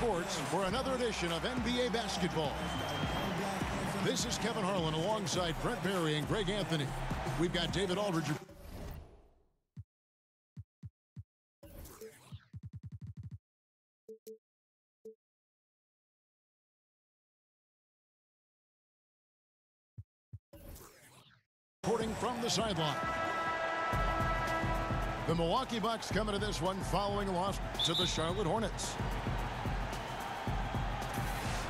sports for another edition of NBA basketball. This is Kevin Harlan alongside Brent Barry and Greg Anthony. We've got David Aldridge. Reporting from the sideline. The Milwaukee Bucks coming to this one following a loss to the Charlotte Hornets.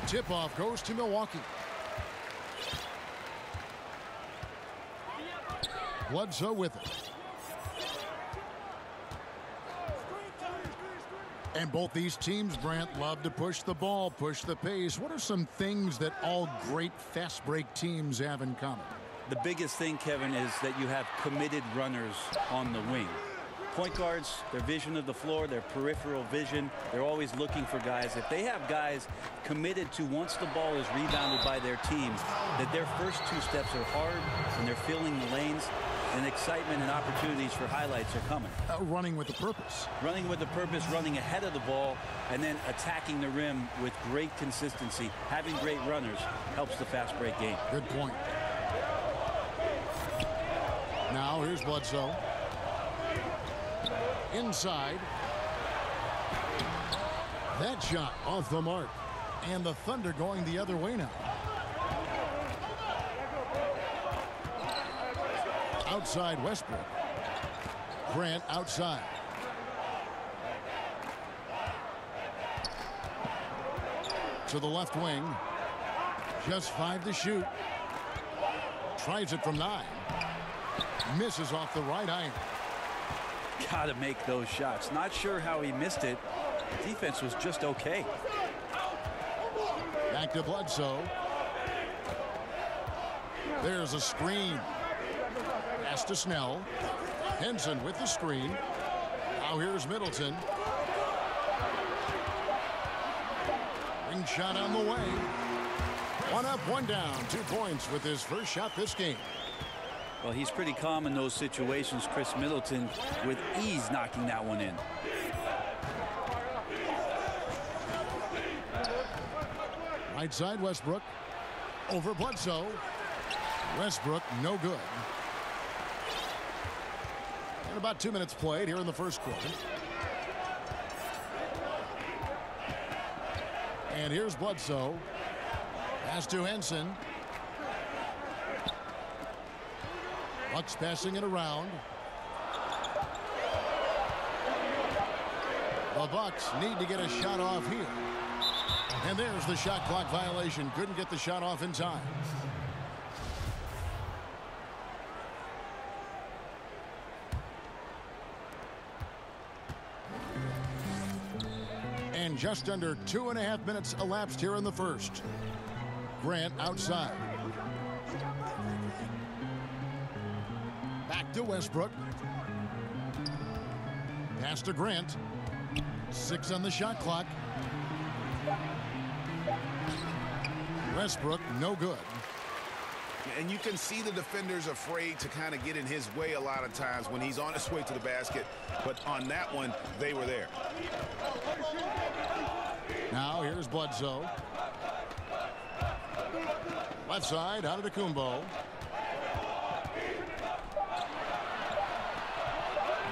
Tip-off goes to Milwaukee. Bledsoe with it. And both these teams, Brant, love to push the ball, push the pace. What are some things that all great fast break teams have in common? The biggest thing, Kevin, is that you have committed runners on the wing. Point guards, their vision of the floor, their peripheral vision, they're always looking for guys. If they have guys committed to, once the ball is rebounded by their teams, that their first two steps are hard and they're filling the lanes, and excitement and opportunities for highlights are coming. Running with a purpose. Running with a purpose, running ahead of the ball, and then attacking the rim with great consistency. Having great runners helps the fast break game. Good point. Now here's Bledsoe. Inside. That shot off the mark. And the Thunder going the other way now. Outside Westbrook. Grant outside. To the left wing. Just 5 to shoot. Tries it from 9. Misses off the right iron. Got to make those shots. Not sure how he missed it. Defense was just okay. Back to Bledsoe. There's a screen. Pass to Snell. Henson with the screen. Now here's Middleton. Ring shot on the way. 1 up, 1 down. 2 points with his first shot this game. Well, he's pretty calm in those situations. Chris Middleton with ease knocking that one in. Right side Westbrook. Over Bledsoe. Westbrook no good. And about 2 minutes played here in the first quarter. And here's Bledsoe. Pass to Henson. Bucks passing it around. The Bucks need to get a shot off here. And there's the shot clock violation. Couldn't get the shot off in time. And just under 2.5 minutes elapsed here in the first. Grant outside. Back to Westbrook. Pass to Grant. 6 on the shot clock. Westbrook no good. And you can see the defenders afraid to kind of get in his way a lot of times when he's on his way to the basket. But on that one, they were there. Now here's Bledsoe. Left side, Antetokounmpo.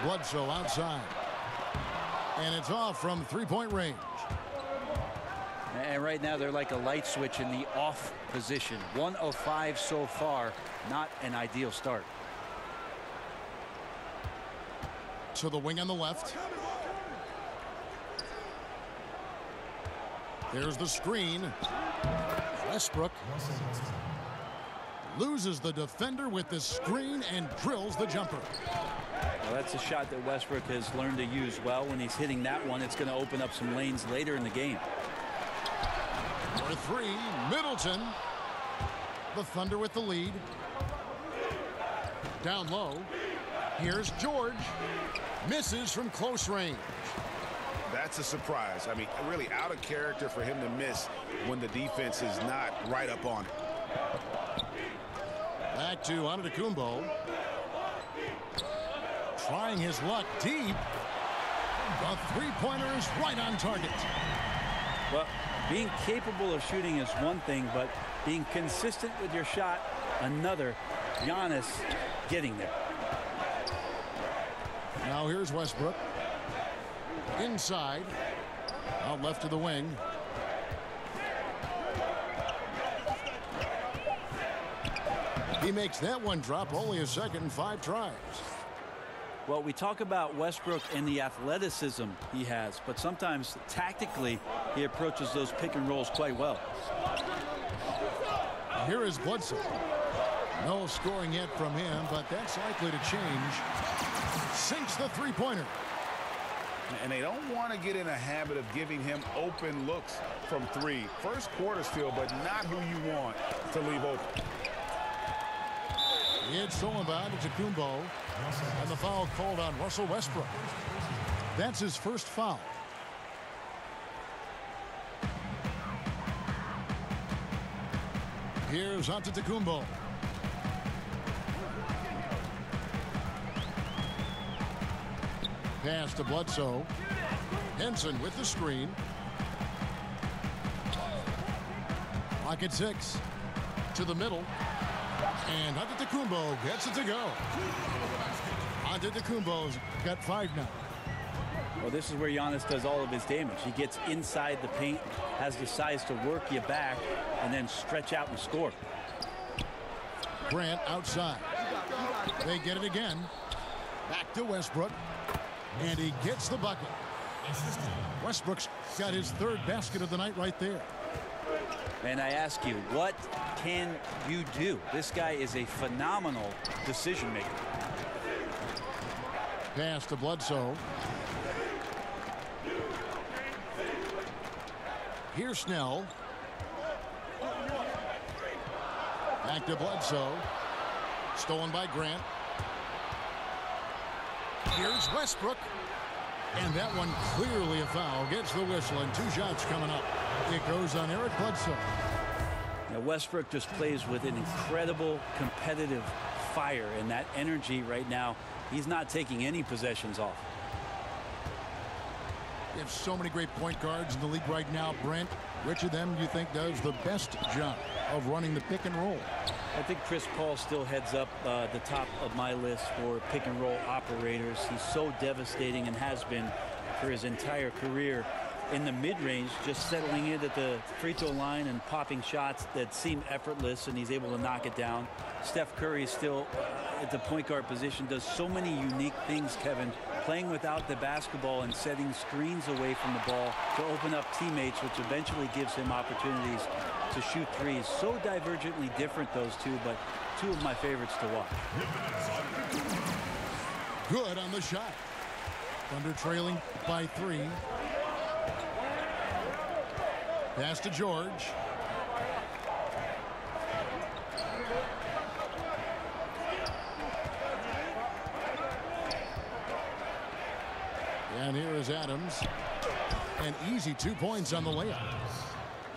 Bledsoe outside. And it's off from 3-point range. And right now they're like a light switch in the off position. 1 of 5 so far. Not an ideal start. To the wing on the left. There's the screen. Westbrook loses the defender with the screen and drills the jumper. Well, that's a shot that Westbrook has learned to use well. When he's hitting that one, it's going to open up some lanes later in the game. For 3, Middleton. The Thunder with the lead. Down low. Here's George. Misses from close range. That's a surprise. I mean, really out of character for him to miss when the defense is not right up on it. Back to Antetokounmpo. Trying his luck deep. The three-pointer is right on target. Well, being capable of shooting is one thing, but being consistent with your shot, another. Giannis getting there. Now here's Westbrook. Inside. Out left to the wing. He makes that one drop, only a second in 5 tries. Well, we talk about Westbrook and the athleticism he has, but sometimes tactically he approaches those pick and rolls quite well. Here is Bledsoe. No scoring yet from him, but that's likely to change. Sinks the three-pointer. And they don't want to get in a habit of giving him open looks from 3. First quarter still, but not who you want to leave open. It's stolen by Antetokounmpo, and the foul called on Russell Westbrook. That's his first foul. Here's Antetokounmpo. Pass to Bledsoe. Henson with the screen. Pocket 6 to the middle. And Antetokounmpo gets it to go. Antetokounmpo's got 5 now. Well, this is where Giannis does all of his damage. He gets inside the paint, has the size to work you back, and then stretch out and score. Grant outside. They get it again. Back to Westbrook. And he gets the bucket. Westbrook's got his 3rd basket of the night right there. And I ask you, what can you do? This guy is a phenomenal decision maker. Pass to Bledsoe. Here's Snell. Back to Bledsoe. Stolen by Grant. Here's Westbrook. And that one clearly a foul. Gets the whistle, and 2 shots coming up. It goes on Eric Bledsoe. Now Westbrook just plays with an incredible competitive fire, and that energy right now, he's not taking any possessions off. We have so many great point guards in the league right now, Brent. Which of them do you think does the best job of running the pick and roll? I think Chris Paul still heads up the top of my list for pick and roll operators. He's so devastating and has been for his entire career in the mid-range, just settling in at the free throw line and popping shots that seem effortless, and he's able to knock it down. Steph Curry still at the point guard position does so many unique things, Kevin, playing without the basketball and setting screens away from the ball to open up teammates, which eventually gives him opportunities to shoot threes. So divergently different, those two, but 2 of my favorites to watch. Good on the shot. Thunder trailing by 3. Pass to George. And here is Adams. An easy 2 points on the layup.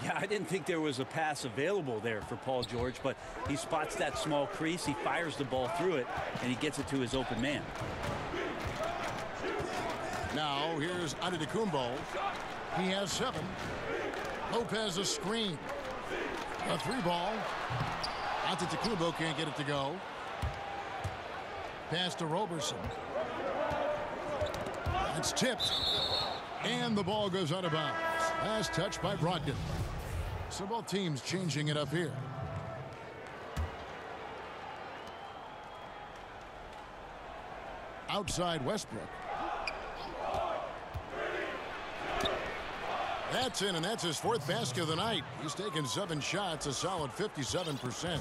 Yeah, I didn't think there was a pass available there for Paul George, but he spots that small crease, he fires the ball through it, and he gets it to his open man. Now here's Antetokounmpo. He has 7. Lopez a screen. A 3 ball. Antetokounmpo can't get it to go. Pass to Roberson. It's tipped. And the ball goes out of bounds. Last touch by Brogdon. So both teams changing it up here. Outside Westbrook. That's in, and that's his 4th basket of the night. He's taken 7 shots, a solid 57%.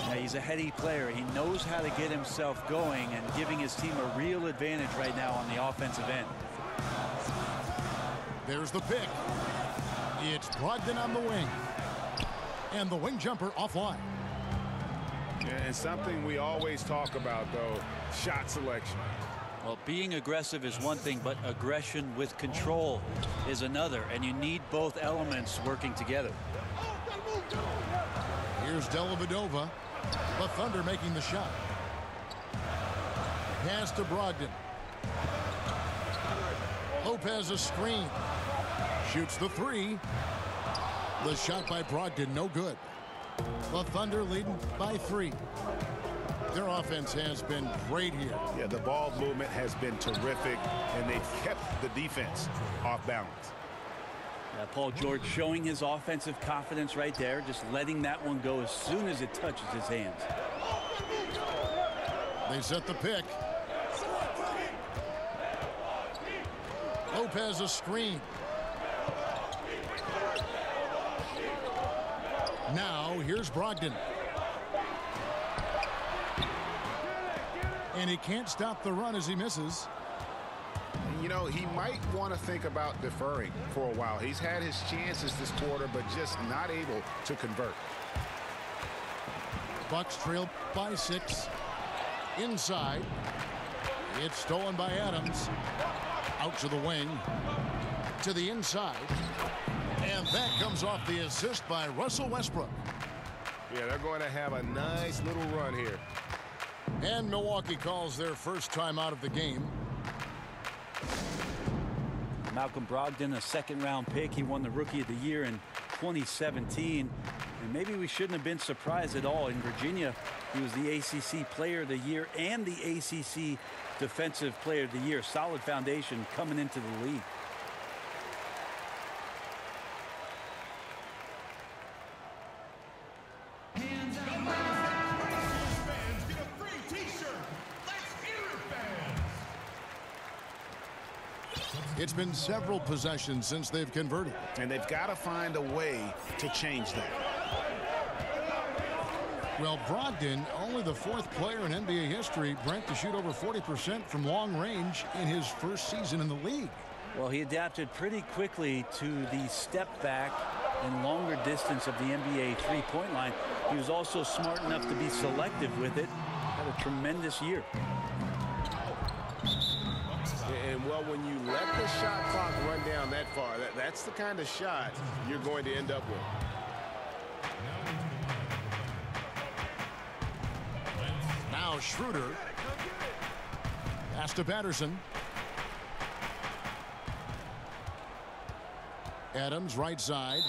Yeah, he's a heady player. He knows how to get himself going and giving his team a real advantage right now on the offensive end. There's the pick. It's Brogdon on the wing. And the wing jumper offline. And something we always talk about, though, shot selection. Well, being aggressive is one thing, but aggression with control is another, and you need both elements working together. Here's Dellavedova. The Thunder making the shot. Pass to Brogdon. Lopez a screen. Shoots the three. The shot by Brogdon, no good. The Thunder leading by 3. Their offense has been great here. Yeah, the ball movement has been terrific, and they've kept the defense off balance. Yeah, Paul George showing his offensive confidence right there, just letting that one go as soon as it touches his hands. They set the pick. Lopez a screen. Now here's Brogdon. And he can't stop the run as he misses. You know, he might want to think about deferring for a while. He's had his chances this quarter, but just not able to convert. Bucks trail by 6. Inside. It's stolen by Adams. Out to the wing. To the inside. And that comes off the assist by Russell Westbrook. Yeah, they're going to have a nice little run here. And Milwaukee calls their first time out of the game. Malcolm Brogdon, a second-round pick. He won the Rookie of the Year in 2017. And maybe we shouldn't have been surprised at all. In Virginia, he was the ACC Player of the Year and the ACC Defensive Player of the Year. Solid foundation coming into the league. It's been several possessions since they've converted. And they've got to find a way to change that. Well, Brogdon, only the 4th player in NBA history, Brent, to shoot over 40% from long range in his first season in the league. Well, he adapted pretty quickly to the step back and longer distance of the NBA three-point line. He was also smart enough to be selective with it. Had a tremendous year. And, well, when you let the shot clock run down that far, that's the kind of shot you're going to end up with. Now Schroeder. Pass to Patterson. Adams, right side.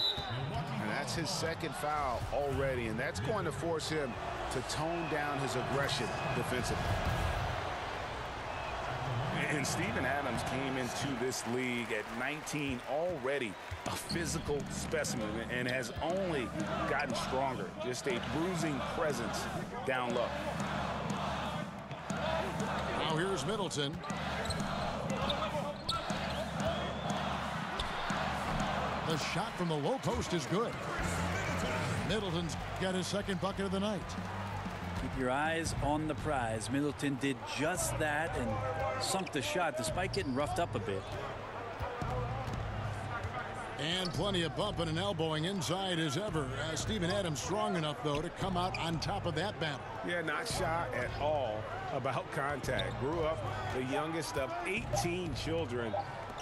And that's his second foul already, and that's going to force him to tone down his aggression defensively. And Steven Adams came into this league at 19 already a physical specimen and has only gotten stronger. Just a bruising presence down low. Now here's Middleton. The shot from the low post is good. Middleton's got his second bucket of the night. Keep your eyes on the prize. Middleton did just that and sunk the shot despite getting roughed up a bit. And plenty of bumping and elbowing inside as ever. Steven Adams strong enough, though, to come out on top of that battle. Yeah, not shy at all about contact. Grew up the youngest of 18 children.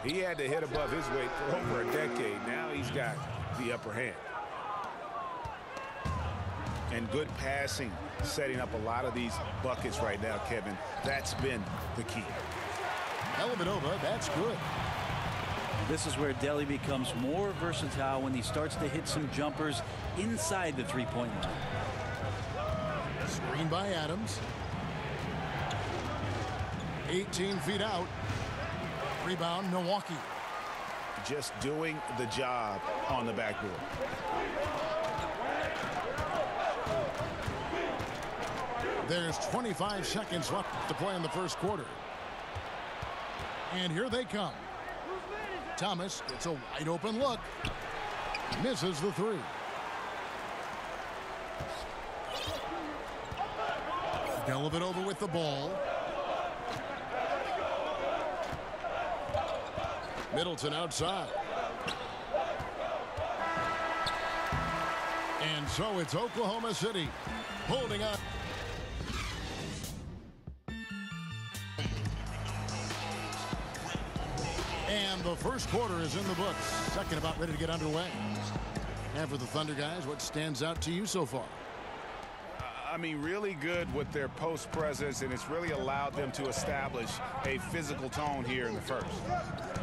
He had to hit above his weight for over a decade. Now he's got the upper hand. And good passing, setting up a lot of these buckets right now, Kevin. That's been the key. Dellavedova, that's good. This is where Delly becomes more versatile when he starts to hit some jumpers inside the three-point line. Screen by Adams. 18 feet out. Rebound, Milwaukee. Just doing the job on the backboard. There's 25 seconds left to play in the first quarter. And here they come. Thomas gets a wide open look. Misses the three. Dellavedova with the ball. Middleton outside. And so it's Oklahoma City holding on. And the first quarter is in the books. Second about ready to get underway. And for the Thunder guys, what stands out to you so far? I mean, really good with their post presence, and it's really allowed them to establish a physical tone here in the first.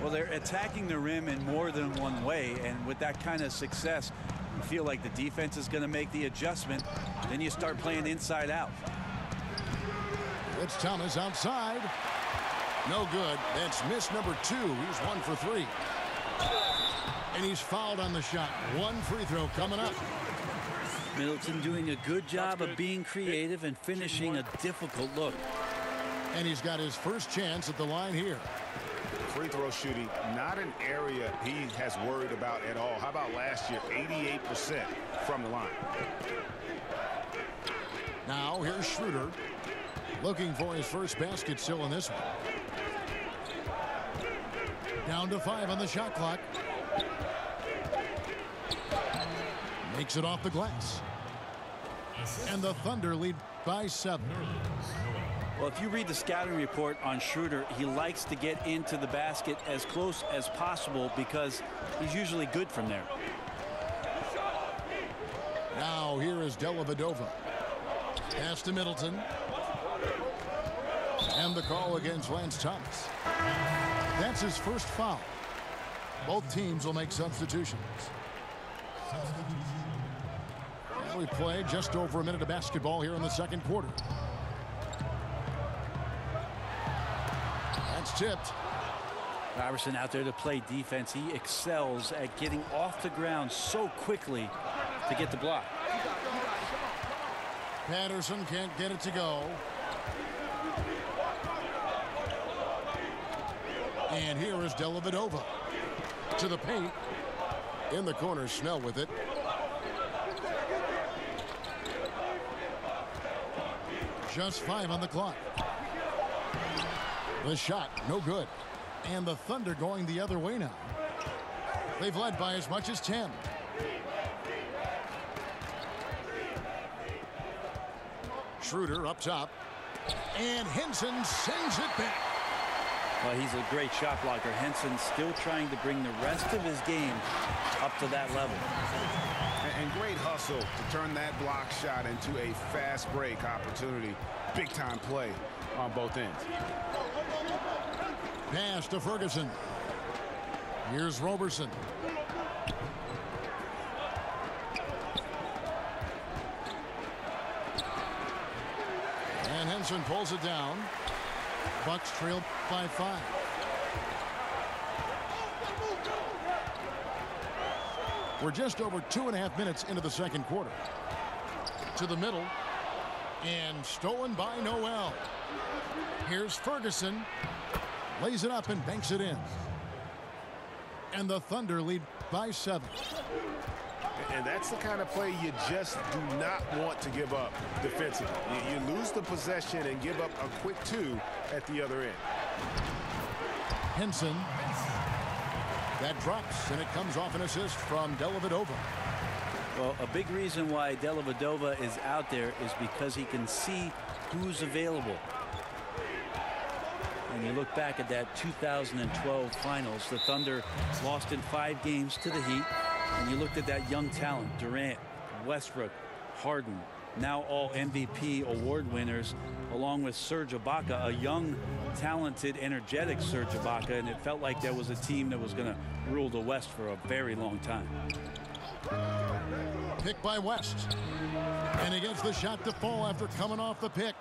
Well, they're attacking the rim in more than one way, and with that kind of success, you feel like the defense is going to make the adjustment. Then you start playing inside out. It's Thomas outside. No good. That's miss number 2. He's 1 for 3. And he's fouled on the shot. One free throw coming up. Middleton doing a good job of being creative and finishing a difficult look. And he's got his first chance at the line here. Free throw shooting, not an area he has worried about at all. How about last year? 88% from the line. Now here's Schroeder looking for his first basket still in this one. Down to 5 on the shot clock. Makes it off the glass. And the Thunder lead by 7. Well, if you read the scouting report on Schroeder, he likes to get into the basket as close as possible because he's usually good from there. Now here is Dellavedova. Pass to Middleton. And the call against Lance Thomas. That's his first foul. Both teams will make substitutions. And we play just over a minute of basketball here in the second quarter. That's tipped. Iverson out there to play defense. He excels at getting off the ground so quickly to get the block. Patterson can't get it to go. And here is Dellavedova to the paint. In the corner, Snell with it. Just 5 on the clock. The shot, no good. And the Thunder going the other way now. They've led by as much as 10. Schroeder up top. And Henson sends it back. Well, he's a great shot blocker. Henson still trying to bring the rest of his game up to that level. And great hustle to turn that block shot into a fast break opportunity. Big time play on both ends. Pass to Ferguson. Here's Roberson. And Henson pulls it down. Bucks trail by 5. We're just over 2.5 minutes into the second quarter. To the middle. And stolen by Noel. Here's Ferguson. Lays it up and banks it in. And the Thunder lead by 7. And that's the kind of play you just do not want to give up defensively. You lose the possession and give up a quick 2 at the other end. Henson. That drops, and it comes off an assist from Dellavedova. Well, a big reason why Dellavedova is out there is because he can see who's available. And you look back at that 2012 finals, the Thunder lost in 5 games to the Heat. And you looked at that young talent, Durant, Westbrook, Harden, now all MVP award winners, along with Serge Ibaka, a young, talented, energetic Serge Ibaka, and it felt like there was a team that was going to rule the West for a very long time. Pick by West. And he gets the shot to fall after coming off the pick.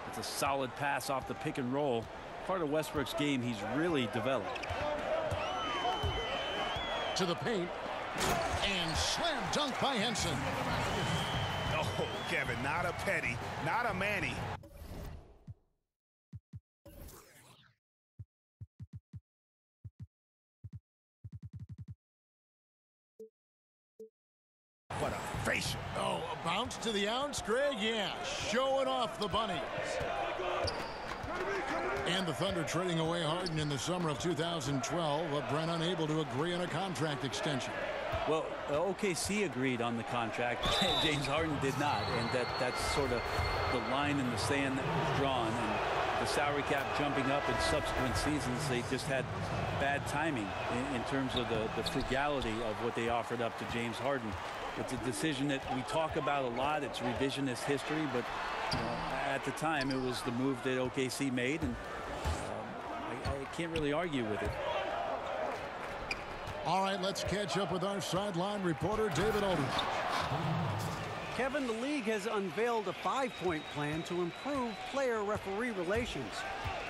It's a solid pass off the pick and roll. Part of Westbrook's game he's really developed. To the paint. And slam dunk by Henson. Oh, Kevin, not a Petty, not a Manny. What a facial. Oh, a bounce to the ounce, Greg? Yeah, showing off the bunnies. And the Thunder trading away Harden in the summer of 2012, but Brent unable to agree on a contract extension. Well, OKC agreed on the contract. James Harden did not, and that's sort of the line in the sand that was drawn. And the salary cap jumping up in subsequent seasons, they just had bad timing in terms of the frugality of what they offered up to James Harden. It's a decision that we talk about a lot. It's revisionist history, but at the time, it was the move that OKC made, and I can't really argue with it. All right, let's catch up with our sideline reporter, David Aldridge. Kevin, the league has unveiled a 5-point plan to improve player-referee relations.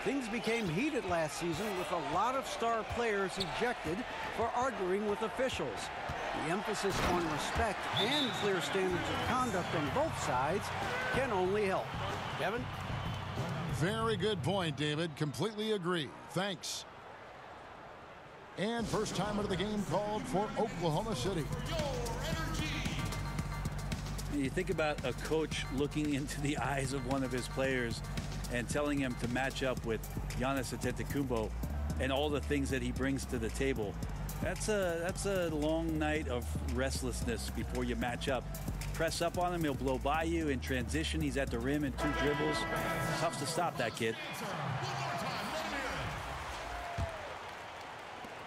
Things became heated last season with a lot of star players ejected for arguing with officials. The emphasis on respect and clear standards of conduct on both sides can only help. Kevin? Very good point, David. Completely agree. Thanks. And first time out of the game called for Oklahoma City. You think about a coach looking into the eyes of one of his players and telling him to match up with Giannis Antetokounmpo and all the things that he brings to the table. That's a long night of restlessness before you match up. Press up on him, he'll blow by you. In transition, he's at the rim in 2 dribbles. Tough to stop that kid.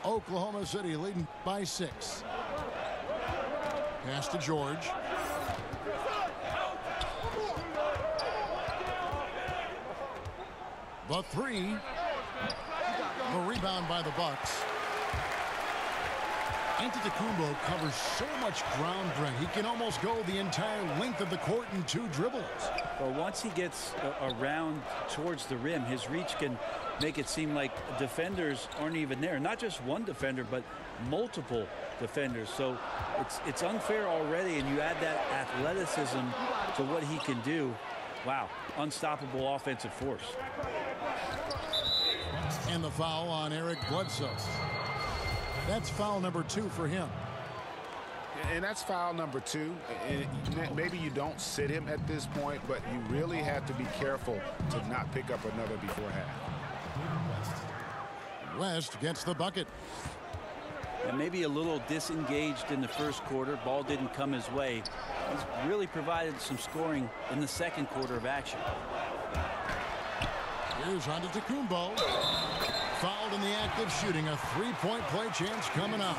Oklahoma City leading by 6. Pass to George. The 3. The rebound by the Bucks. Antetokounmpo covers so much ground, Brent. He can almost go the entire length of the court in 2 dribbles. Well, once he gets around towards the rim, his reach can make it seem like defenders aren't even there. Not just one defender, but multiple defenders. So it's unfair already, and you add that athleticism to what he can do. Wow, unstoppable offensive force. And the foul on Eric Bledsoe. That's foul number 2 for him. And that's foul number 2. And maybe you don't sit him at this point, but you really have to be careful to not pick up another before half. West gets the bucket. And maybe a little disengaged in the first quarter. Ball didn't come his way. He's really provided some scoring in the second quarter of action. Here's Antetokounmpo. Fouled in the act of shooting. A 3-point play chance coming up.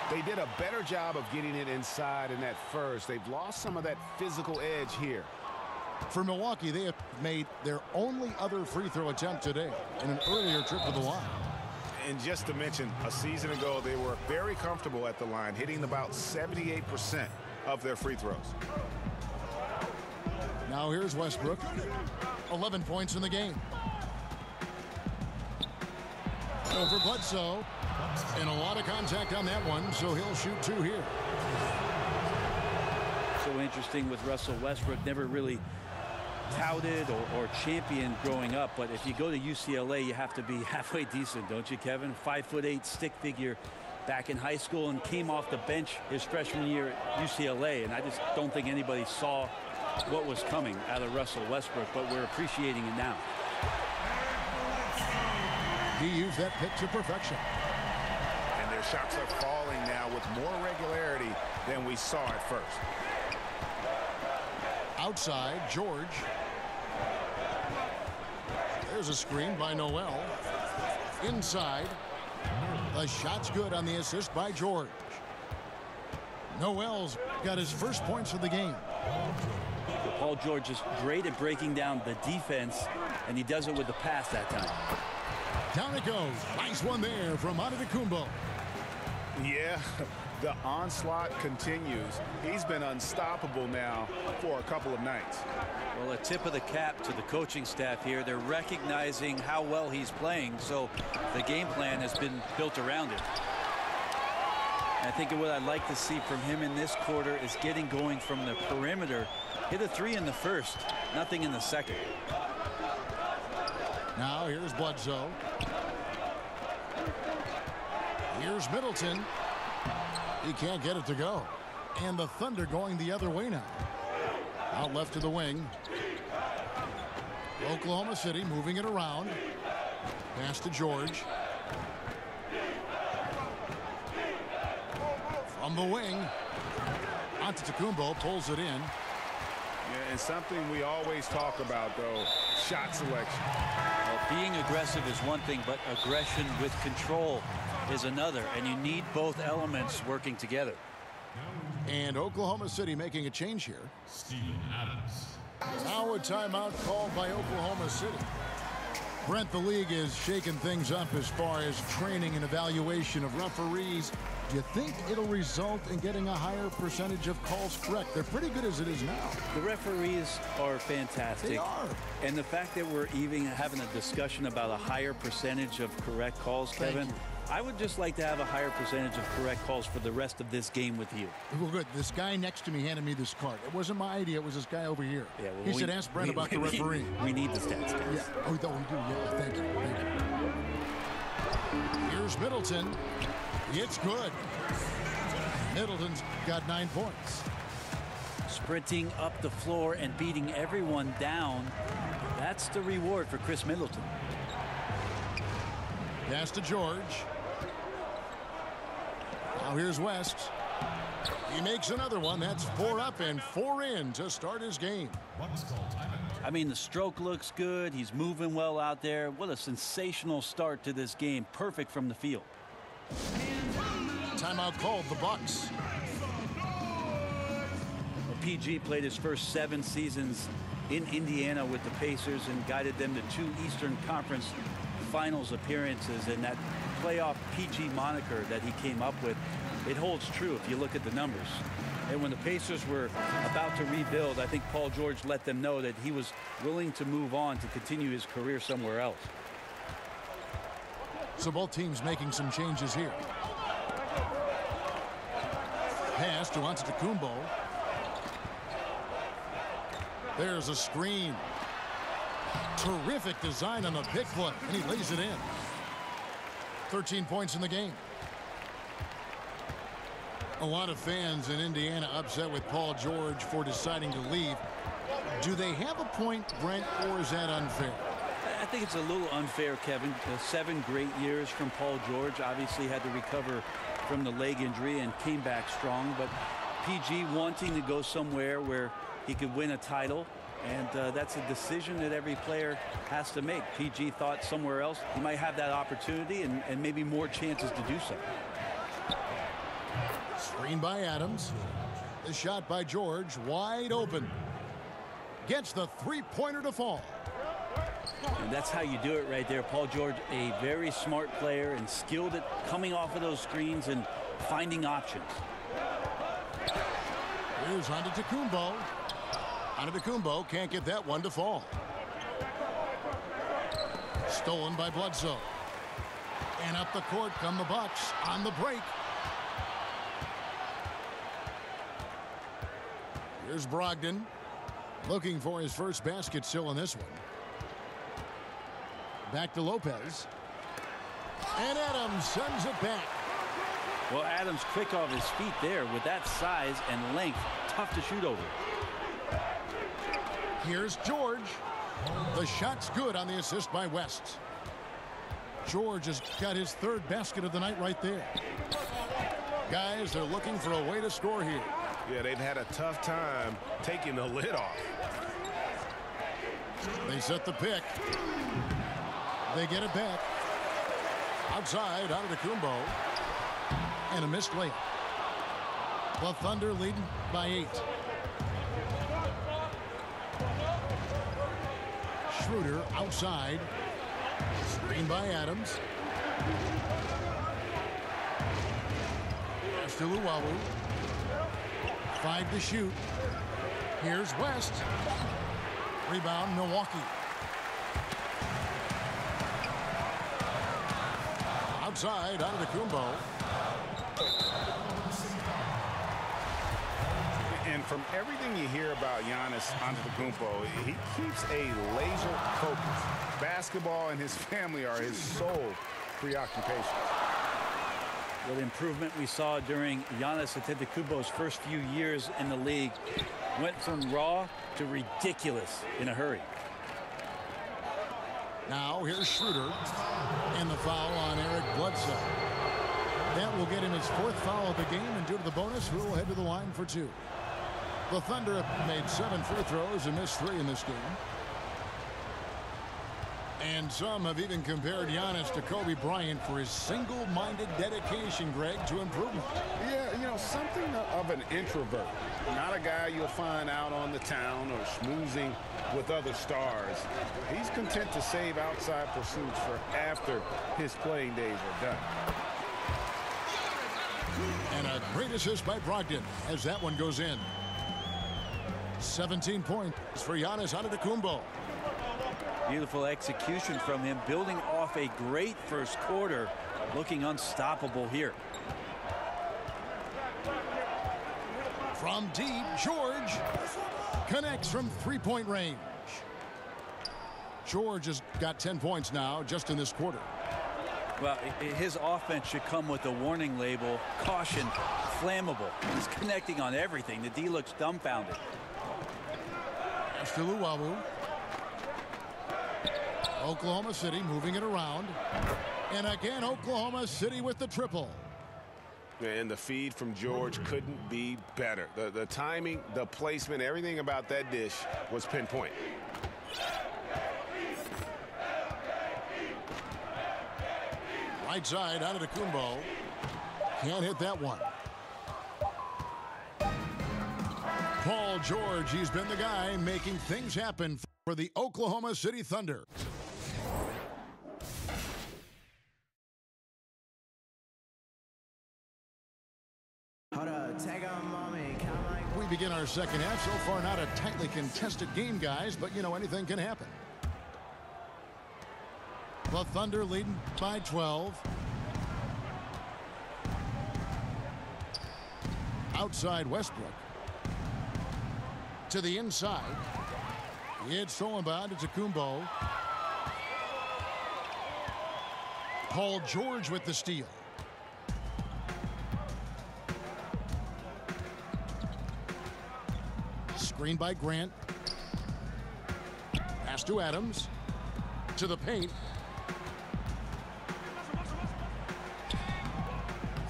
They did a better job of getting it inside in that first. They've lost some of that physical edge here. For Milwaukee, they have made their only other free throw attempt today in an earlier trip to the line. And just to mention, a season ago, they were very comfortable at the line, hitting about 78% of their free throws. Now here's Westbrook. 11 points in the game. Over Bledsoe. And a lot of contact on that one, so he'll shoot 2 here. So interesting with Russell Westbrook. Never really touted or championed growing up, but if you go to UCLA, you have to be halfway decent, don't you, Kevin? 5'8" stick figure back in high school and came off the bench his freshman year at UCLA, and I just don't think anybody saw what was coming out of Russell Westbrook, but we're appreciating it now. He used that pick to perfection. And their shots are falling now with more regularity than we saw at first. Outside, George. There's a screen by Noel. Inside. The shot's good on the assist by George. Noel's got his first points of the game. Paul George is great at breaking down the defense, and he does it with the pass that time. Down it goes. Nice one there from Antetokounmpo. Yeah, the onslaught continues. He's been unstoppable now for a couple of nights. Well, a tip of the cap to the coaching staff here. They're recognizing how well he's playing, so the game plan has been built around it. I think what I'd like to see from him in this quarter is getting going from the perimeter. Hit a 3 in the first, nothing in the second. Now here's Bledsoe. Here's Middleton. He can't get it to go. And the Thunder going the other way now. Out left to the wing. Oklahoma City moving it around. Pass to George. From the wing. Antetokounmpo pulls it in. Yeah, and something we always talk about, though, shot selection. Well, being aggressive is one thing, but aggression with control is another, and you need both elements working together. And Oklahoma City making a change here. Steven Adams. Now a timeout called by Oklahoma City. Brent, the league is shaking things up as far as training and evaluation of referees. Do you think it'll result in getting a higher percentage of calls correct? They're pretty good as it is now. The referees are fantastic. They are. And the fact that we're even having a discussion about a higher percentage of correct calls, Kevin, I would just like to have a higher percentage of correct calls for the rest of this game with you. Well, good. This guy next to me handed me this card. It wasn't my idea. It was this guy over here. Yeah, well, he said, ask Brent about the referee. We need the stats, guys. Yeah. Oh, we do. Yeah, thank you. Here's Middleton. It's good. Middleton's got 9 points. Sprinting up the floor and beating everyone down. That's the reward for Chris Middleton. Pass to George. Now here's West. He makes another one. That's 4 up and 4 in to start his game. What's called timeout? I mean, the stroke looks good. He's moving well out there. What a sensational start to this game. Perfect from the field. Timeout called, the Bucks. PG played his first 7 seasons in Indiana with the Pacers and guided them to 2 Eastern Conference Finals appearances. And that playoff PG moniker that he came up with, it holds true if you look at the numbers. And when the Pacers were about to rebuild, I think Paul George let them know that he was willing to move on to continue his career somewhere else. So both teams making some changes here. Pass to Antetokounmpo. There's a screen. Terrific design on the pick foot, and he lays it in. 13 points in the game. A lot of fans in Indiana upset with Paul George for deciding to leave. Do they have a point, Brent, or is that unfair? I think it's a little unfair, Kevin. 7 great years from Paul George. Obviously had to recover from the leg injury and came back strong. But PG wanting to go somewhere where he could win a title. And that's a decision that every player has to make. PG thought somewhere else he might have that opportunity and maybe more chances to do so. Screen by Adams. The shot by George, wide open. Gets the 3-pointer to fall. And that's how you do it right there. Paul George, a very smart player and skilled at coming off of those screens and finding options. Here's Antetokounmpo. Antetokounmpo can't get that one to fall. Stolen by Bledsoe. And up the court come the Bucks on the break. Here's Brogdon looking for his first basket still in this one. Back to Lopez. And Adams sends it back. Well, Adams quick off his feet there with that size and length. Tough to shoot over. Here's George. The shot's good on the assist by West. George has got his 3rd basket of the night right there. Guys, they're looking for a way to score here. Yeah, they've had a tough time taking the lid off. They set the pick. They get it back. Outside, Antetokounmpo. And a missed layup. The Thunder leading by 8. Schroeder outside. Screen by Adams. Pass to Luwawu. 5 to shoot. Here's West. Rebound, Milwaukee. Outside, Antetokounmpo. And from everything you hear about Giannis Antetokounmpo, he keeps a laser focus. Basketball and his family are his sole preoccupation. Well, the improvement we saw during Giannis Antetokounmpo's first few years in the league went from raw to ridiculous in a hurry. Now here's Schroeder and the foul on Eric Bledsoe. That will get him his 4th foul of the game, and due to the bonus, we'll head to the line for 2. The Thunder have made 7 free throws and missed 3 in this game. And some have even compared Giannis to Kobe Bryant for his single-minded dedication, Greg, to improvement. Yeah, you know, something of an introvert. Not a guy you'll find out on the town or schmoozing with other stars. He's content to save outside pursuits for after his playing days are done. And a great assist by Brogdon as that one goes in. 17 points for Giannis Antetokounmpo. Beautiful execution from him, building off a great first quarter, looking unstoppable here. From deep, George connects from three-point range. George has got 10 points now just in this quarter. Well, his offense should come with a warning label, caution, flammable. He's connecting on everything. The D looks dumbfounded. After Luwawu. Oklahoma City moving it around. And again, Oklahoma City with the triple. And the feed from George couldn't be better. The timing, the placement, everything about that dish was pinpoint. Right side, Antetokounmpo. Can't hit that one. Paul George, he's been the guy making things happen for the Oklahoma City Thunder. We begin our second half. So far, not a tightly contested game, guys, but, you know, anything can happen. The Thunder leading by 12. Outside Westbrook. To the inside. It's thrown by Antetokounmpo. Paul George with the steal. Screen by Grant. Pass to Adams. To the paint.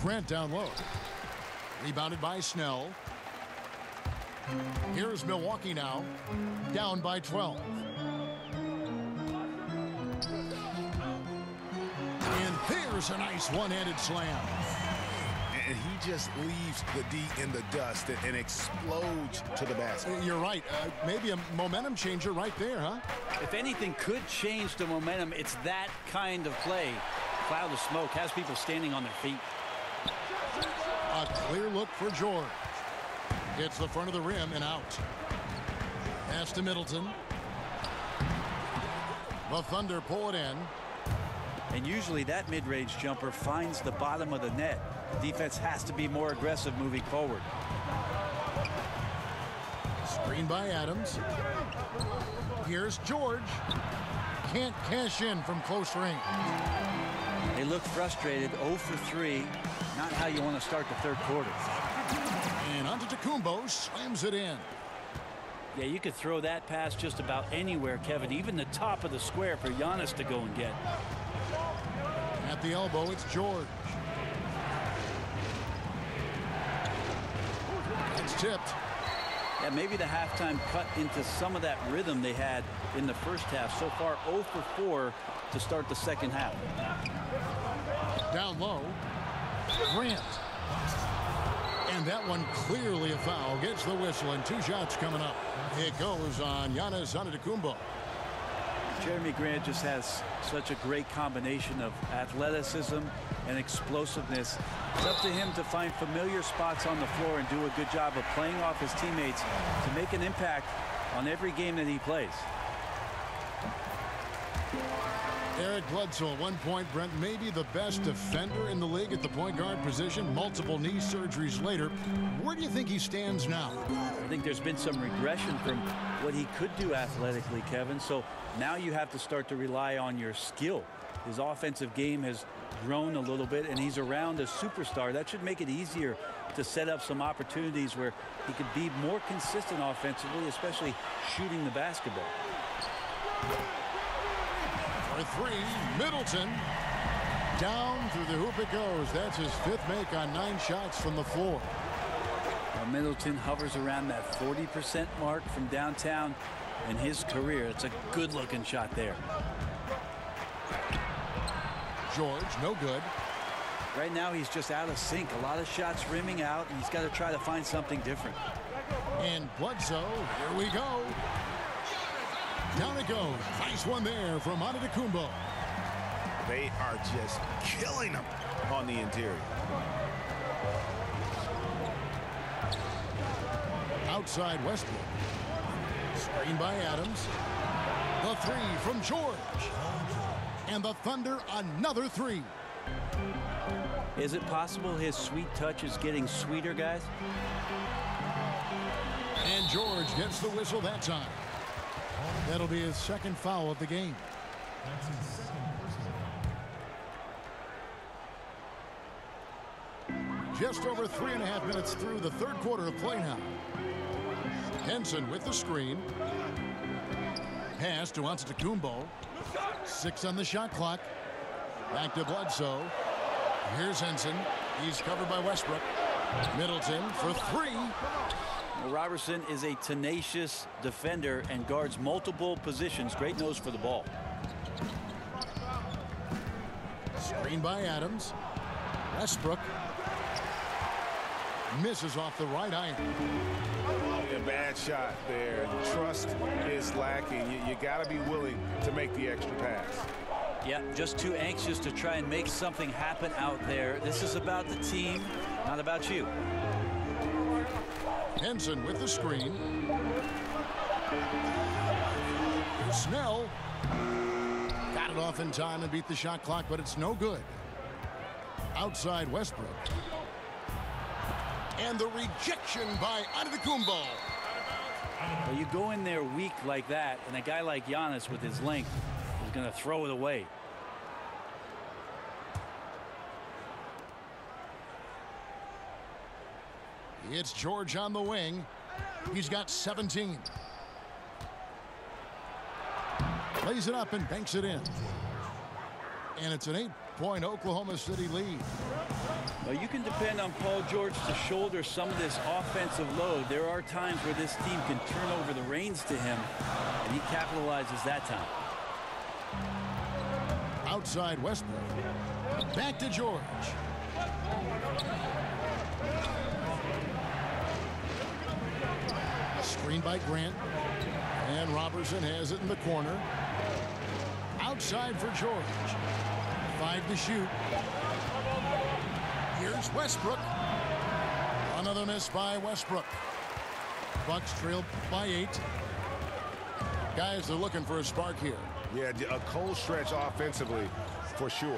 Grant down low. Rebounded by Snell. Here's Milwaukee now. Down by 12. And there's a nice one-handed slam. And he just leaves the D in the dust and explodes to the basket. You're right. Maybe a momentum changer right there, huh? If anything could change the momentum, it's that kind of play. Cloud of smoke has people standing on their feet. A clear look for George. Hits the front of the rim and out. Pass to Middleton. The Thunder pull it in. And usually that mid-range jumper finds the bottom of the net. Defense has to be more aggressive moving forward. Screen by Adams. Here's George. Can't cash in from close range. They look frustrated. 0 for 3. Not how you want to start the third quarter. And Antetokounmpo slams it in. Yeah, you could throw that pass just about anywhere, Kevin. Even the top of the square for Giannis to go and get. At the elbow, it's George. It's tipped. Yeah, maybe the halftime cut into some of that rhythm they had in the first half. So far, 0 for 4 to start the second half. Down low. Grant. And that one clearly a foul. Gets the whistle and 2 shots coming up. It goes on Giannis Antetokounmpo. Jeremy Grant just has such a great combination of athleticism and explosiveness. It's up to him to find familiar spots on the floor and do a good job of playing off his teammates to make an impact on every game that he plays. Eric Bledsoe at one point, Brent, maybe the best defender in the league at the point guard position. Multiple knee surgeries later. Where do you think he stands now? I think there's been some regression from what he could do athletically, Kevin. So now you have to start to rely on your skill. His offensive game has grown a little bit, and he's around a superstar. That should make it easier to set up some opportunities where he could be more consistent offensively, especially shooting the basketball. For 3, Middleton. Down through the hoop it goes. That's his 5th make on 9 shots from the floor. Middleton hovers around that 40% mark from downtown in his career. It's a good-looking shot there. George, no good. Right now, he's just out of sync. A lot of shots rimming out, and he's got to try to find something different. And Bledsoe, here we go. Down it goes. Nice one there from Antetokounmpo. They are just killing them on the interior. Outside Westbrook. Screen by Adams. The three from George. And the Thunder another three. Is it possible his sweet touch is getting sweeter, guys? And George gets the whistle that time. That'll be his second foul of the game. That's his second personal foul. Just over 3.5 minutes through the third quarter of play now. Henson with the screen. Pass to Antetokounmpo. 6 on the shot clock. Back to Bledsoe. Here's Henson. He's covered by Westbrook. Middleton for three. Well, Robertson is a tenacious defender and guards multiple positions. Great nose for the ball. Screen by Adams. Westbrook misses off the right iron. A bad shot there. Trust is lacking. You got to be willing to make the extra pass. Yeah, just too anxious to try and make something happen out there. This is about the team, not about you. Henson with the screen. Snell got it off in time and beat the shot clock, but it's no good. Outside Westbrook. And the rejection by Antetokounmpo. Well, you go in there weak like that, and a guy like Giannis with his length is going to throw it away. It's George on the wing. He's got 17. Plays it up and banks it in. And it's an 8-point Oklahoma City lead. Well, you can depend on Paul George to shoulder some of this offensive load. There are times where this team can turn over the reins to him, and he capitalizes that time. Outside Westbrook. Back to George. Screen by Grant. And Robertson has it in the corner. Outside for George. 5 to shoot. Here's Westbrook. Another miss by Westbrook. Bucks trail by 8. Guys, they're looking for a spark here. Yeah, a cold stretch offensively for sure.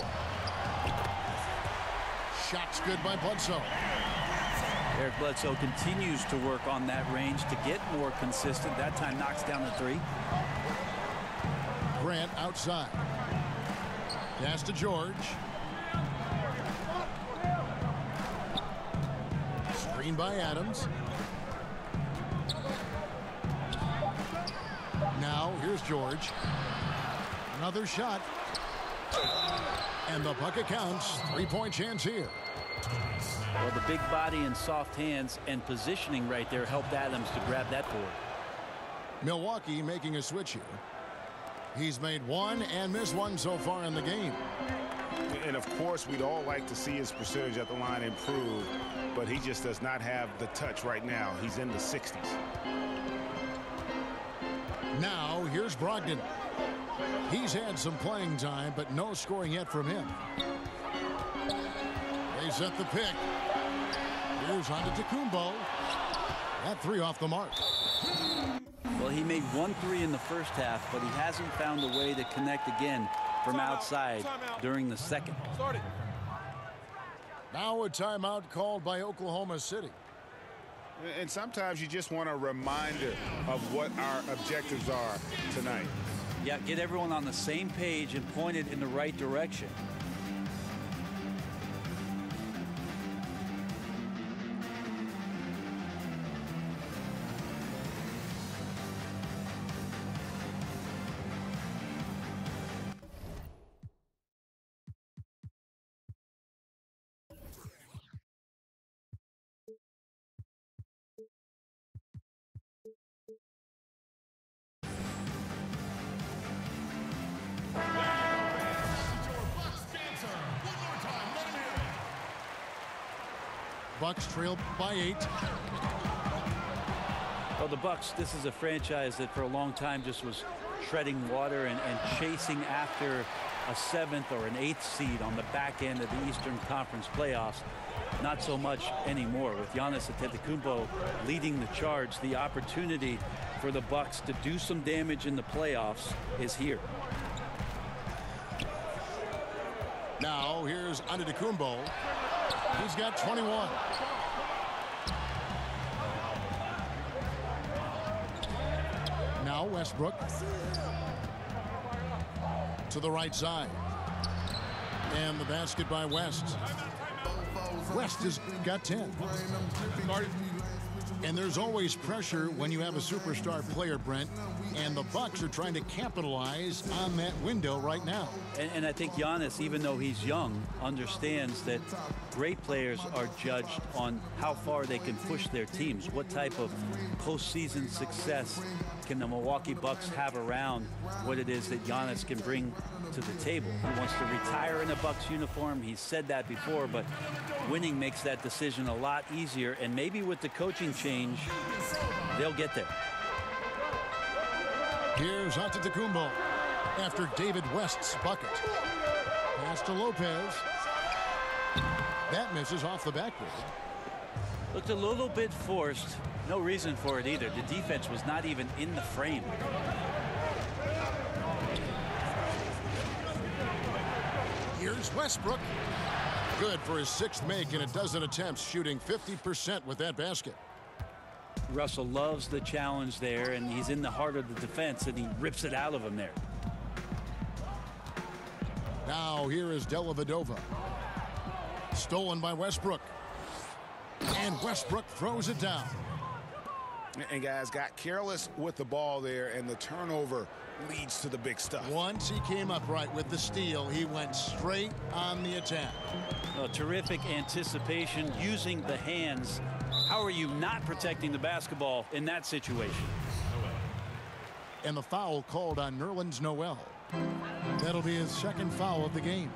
Shot's good by Bledsoe. Eric Bledsoe continues to work on that range to get more consistent. That time knocks down the 3. Grant outside. Pass to George. Screen by Adams. Now here's George. Another shot. And the bucket counts. 3-point chance here. Well, the big body and soft hands and positioning right there helped Adams to grab that board. Milwaukee making a switch here. He's made 1 and missed 1 so far in the game. And of course, we'd all like to see his percentage at the line improve, but he just does not have the touch right now. He's in the 60s. Now here's Brogdon. He's had some playing time, but no scoring yet from him. They set the pick. Here's Antetokounmpo. That 3 off the mark. Well, he made 1 3 in the first half, but he hasn't found a way to connect again from outside during the second. Now a timeout called by Oklahoma City. And sometimes you just want a reminder of what our objectives are tonight. Yeah, get everyone on the same page and pointed in the right direction. Bucks trail by 8. Well, the Bucks, this is a franchise that for a long time just was treading water and chasing after a 7th or an 8th seed on the back end of the Eastern Conference playoffs. Not so much anymore. With Giannis Antetokounmpo leading the charge, the opportunity for the Bucks to do some damage in the playoffs is here. Now here's Antetokounmpo. He's got 21. Now Westbrook to the right side. And the basket by West. West has got 10. And there's always pressure when you have a superstar player, Brent. And the Bucks are trying to capitalize on that window right now. And I think Giannis, even though he's young, understands that great players are judged on how far they can push their teams. What type of postseason success can the Milwaukee Bucks have around what it is that Giannis can bring to the table? He wants to retire in a Bucks uniform. He's said that before, but winning makes that decision a lot easier. And maybe with the coaching change, they'll get there. Here's Antetokounmpo after David West's bucket. Pass to Lopez. That misses off the backboard. Looked a little bit forced. No reason for it either. The defense was not even in the frame. Here's Westbrook. Good for his 6th make in a dozen attempts, shooting 50% with that basket. Russell loves the challenge there, and he's in the heart of the defense, and he rips it out of him there. Now here is Dellavedova. Stolen by Westbrook. And Westbrook throws it down. And guys got careless with the ball there, and the turnover leads to the big stuff. Once he came upright with the steal, he went straight on the attack. Terrific anticipation using the hands. How are you not protecting the basketball in that situation? And the foul called on Nerlens Noel. That'll be his 2nd foul of the game.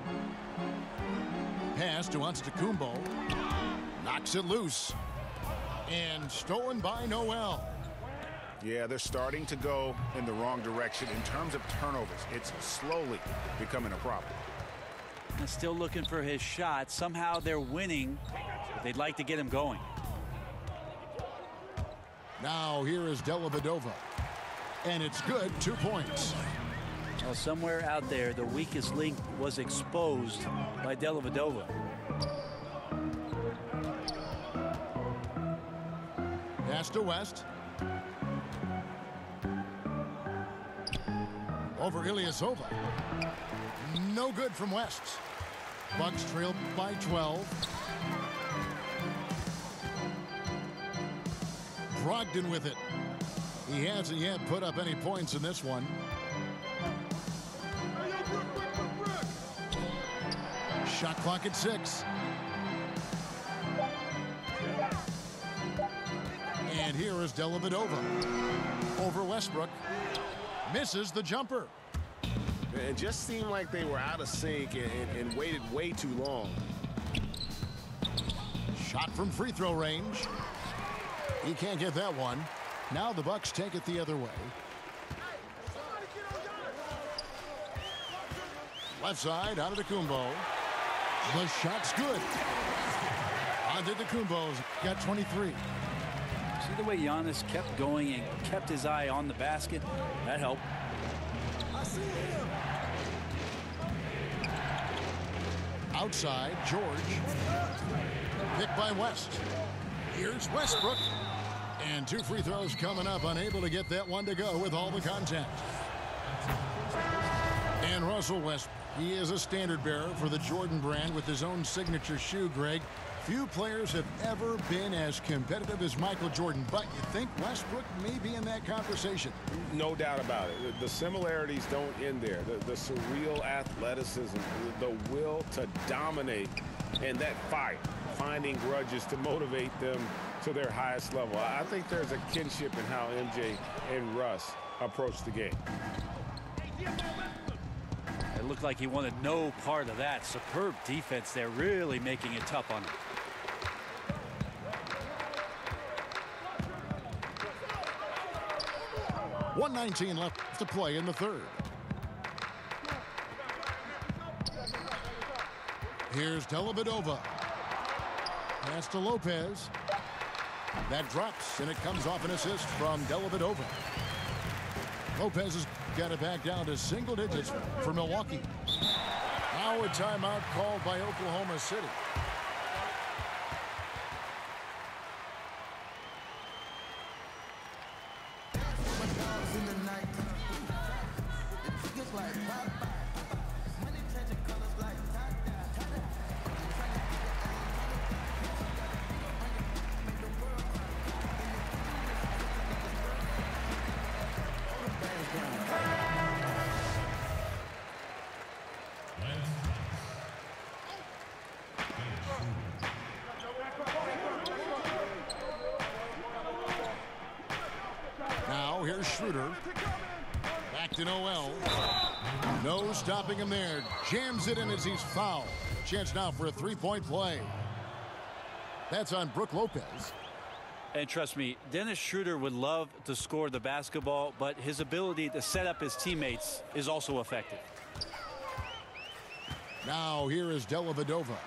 Pass to Antetokounmpo. Knocks it loose. And stolen by Noel. Yeah, they're starting to go in the wrong direction in terms of turnovers. It's slowly becoming a problem. And still looking for his shot. Somehow they're winning, but they'd like to get him going. Now here is Dellavedova. And it's good. 2 points. Well, somewhere out there, the weakest link was exposed by Dellavedova. Pass to West. Over Ilyasova. No good from West. Bucks trail by 12. Brogdon with it. He hasn't yet put up any points in this one. Shot clock at 6. And here is Dellavedova. Over Westbrook. Misses the jumper. It just seemed like they were out of sync and waited way too long. Shot from free throw range. He can't get that one. Now the Bucks take it the other way. Left side, Antetokounmpo. The shot's good. Antetokounmpo's got 23. See the way Giannis kept going and kept his eye on the basket? That helped. Outside, George. Picked by West. Here's Westbrook. And 2 free throws coming up. Unable to get that one to go with all the contact. And Russell Westbrook. He is a standard bearer for the Jordan brand with his own signature shoe, Greg. Few players have ever been as competitive as Michael Jordan, but you think Westbrook may be in that conversation. No doubt about it. The similarities don't end there. The surreal athleticism, the will to dominate, and that fight, finding grudges to motivate them to their highest level. I think there's a kinship in how MJ and Russ approach the game. It looked like he wanted no part of that. Superb defense there, really making it tough on him. 1:19 left to play in the third. Here's Dellavedova. Pass to Lopez. That drops, and it comes off an assist from Dellavedova. Lopez has got it back down to single digits for Milwaukee. Now a timeout called by Oklahoma City. Here's Schroeder. Back to Noel. No stopping him there. Jams it in as he's fouled. Chance now for a three-point play. That's on Brook Lopez. And trust me, Dennis Schroeder would love to score the basketball, but his ability to set up his teammates is also effective. Now here is Dellavedova.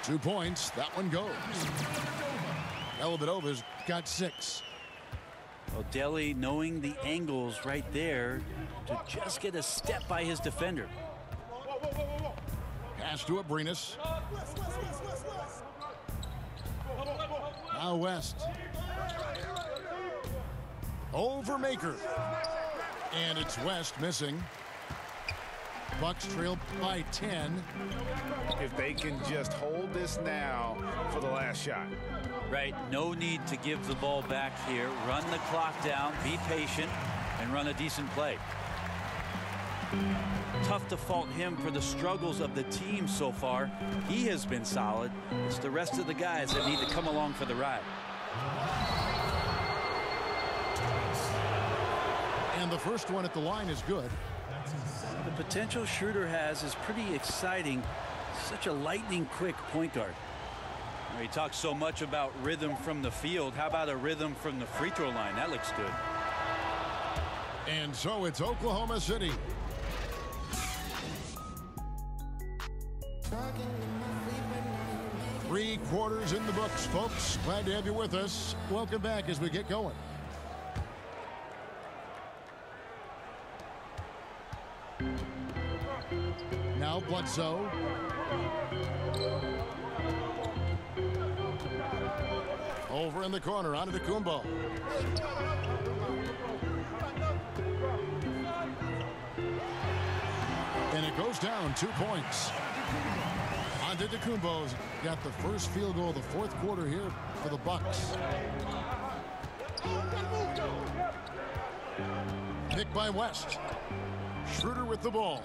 2 points. That one goes. Dellavedova's got 6. Well, Delly knowing the angles right there to just get a step by his defender. Pass to Abrinas. Now West. Over Maker. And it's West missing. Bucks trail by 10. If they can just hold this now for the last shot. Right, no need to give the ball back here. Run the clock down, be patient, and run a decent play. Tough to fault him for the struggles of the team so far. He has been solid. It's the rest of the guys that need to come along for the ride. And the first one at the line is good. The potential Schroeder has is pretty exciting. Such a lightning quick point guard. He talks so much about rhythm from the field. How about a rhythm from the free throw line? That looks good. And so it's Oklahoma City. Three quarters in the books, folks. Glad to have you with us. Welcome back as we get going. Now Bledsoe. Over in the corner, onto Kumbo. And it goes down 2 points. Antetokounmpo's got the first field goal of the fourth quarter here for the Bucks. Picked by West. Schroeder with the ball.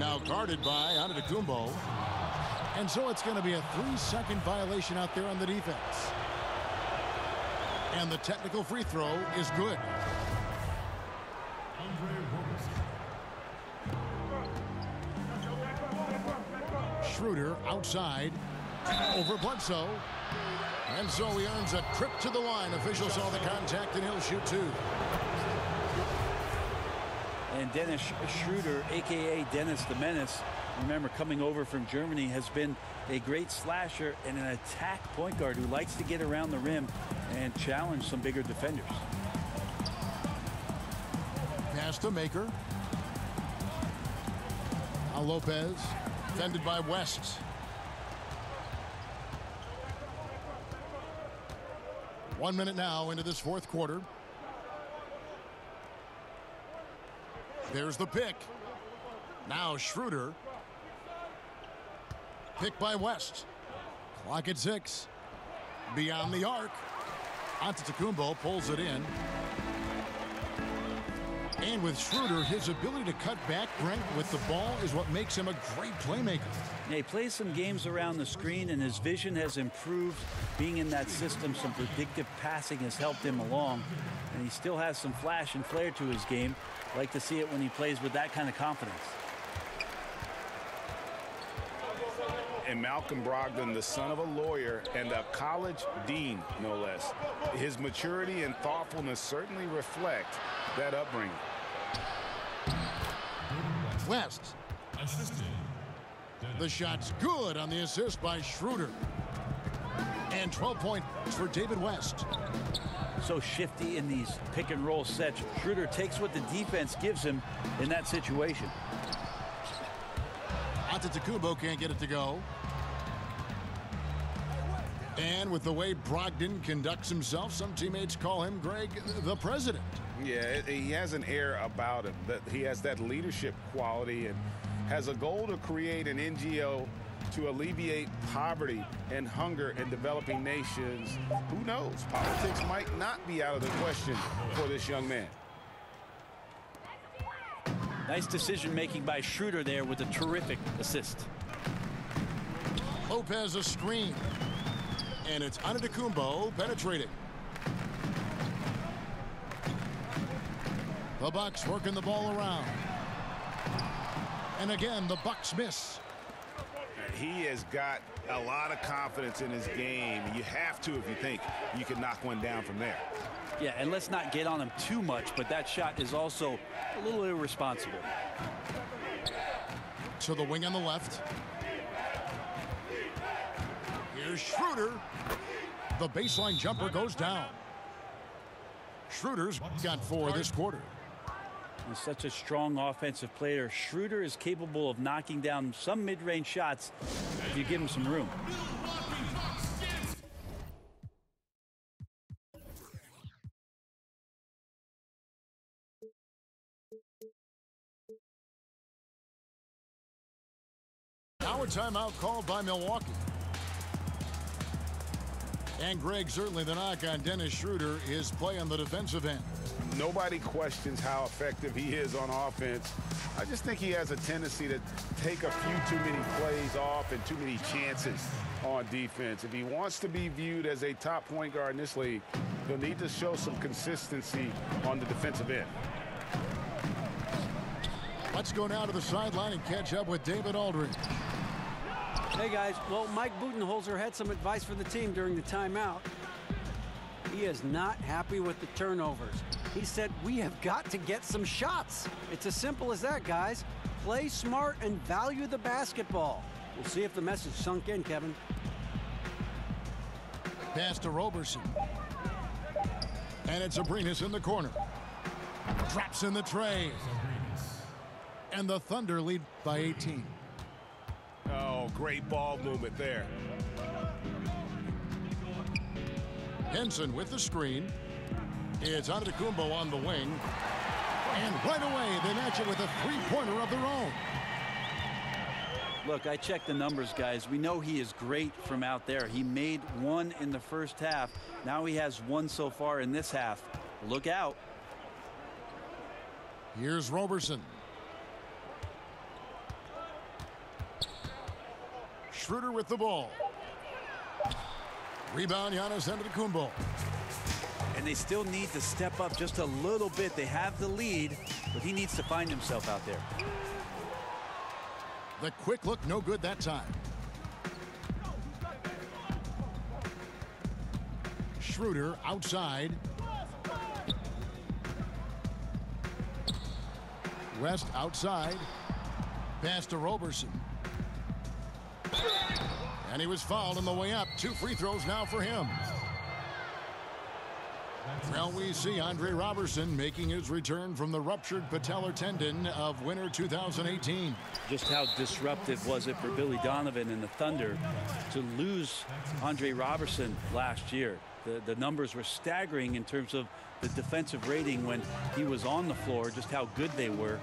Now guarded by Antetokounmpo. And so it's going to be a 3-second violation out there on the defense. And the technical free throw is good. Schroeder outside over Bledsoe. And so he earns a trip to the line. Officials saw the contact and he'll shoot 2. And Dennis Schroeder, a.k.a. Dennis the Menace, remember, coming over from Germany, has been a great slasher and an attack point guard who likes to get around the rim and challenge some bigger defenders. Pass to Maker. Now Lopez, defended by West. One minute now into this fourth quarter. There's the pick. Now Schroeder. Pick by West. Clock at 6. Beyond the arc. Antetokounmpo pulls it in. And with Schroeder, his ability to cut back, Brent, with the ball is what makes him a great playmaker. Yeah, he plays some games around the screen, and his vision has improved. Being in that system, some predictive passing has helped him along. And he still has some flash and flair to his game. Like to see it when he plays with that kind of confidence. And Malcolm Brogdon, the son of a lawyer and a college dean, no less. His maturity and thoughtfulness certainly reflect that upbringing. West. Assisted. The shot's good on the assist by Schroeder. And 12 points for David West. So shifty in these pick and roll sets. Schroeder takes what the defense gives him in that situation. Antetokounmpo can't get it to go. And with the way Brogdon conducts himself, some teammates call him, Greg, the president. Yeah, he has an air about him that he has that leadership quality and has a goal to create an NGO to alleviate poverty and hunger in developing nations. Who knows? Politics might not be out of the question for this young man. Nice decision making by Schroeder there with a terrific assist. Lopez a screen. And it's Antetokounmpo penetrating. The Bucks working the ball around. And again, the Bucks miss. He has got a lot of confidence in his game. You have to if you think you can knock one down from there. Yeah, and let's not get on him too much, but that shot is also a little irresponsible. To the wing on the left. Here's Schroeder. The baseline jumper goes down. Schroeder's got 4 this quarter. He's such a strong offensive player. Schroeder is capable of knocking down some mid-range shots if you give him some room. Now a timeout called by Milwaukee. And Greg, certainly the knock on Dennis Schroeder is play on the defensive end. Nobody questions how effective he is on offense. I just think he has a tendency to take a few too many plays off and too many chances on defense. If he wants to be viewed as a top point guard in this league, he'll need to show some consistency on the defensive end. Let's go now to the sideline and catch up with David Aldridge. Hey, guys. Well, Mike Budenholzer had some advice for the team during the timeout. He is not happy with the turnovers. He said, we have got to get some shots. It's as simple as that, guys. Play smart and value the basketball. We'll see if the message sunk in, Kevin. Pass to Roberson. And it's Abrinas in the corner. Drops in the tray. And the Thunder lead by 18. Oh, great ball movement there. Henson with the screen. It's Antetokounmpo on the wing. And right away, they match it with a three-pointer of their own. Look, I checked the numbers, guys. We know he is great from out there. He made 1 in the first half. Now he has 1 so far in this half. Look out. Here's Roberson. Schroeder with the ball. Rebound, Giannis Antetokounmpo. And they still need to step up just a little bit. They have the lead, but he needs to find himself out there. The quick look, no good that time. Schroeder outside. West outside. Pass to Roberson. And he was fouled on the way up. 2 free throws now for him. Well, we see Andre Roberson making his return from the ruptured patellar tendon of winter 2018. Just how disruptive was it for Billy Donovan and the Thunder to lose Andre Roberson last year? The numbers were staggering in terms of the defensive rating when he was on the floor, just how good they were.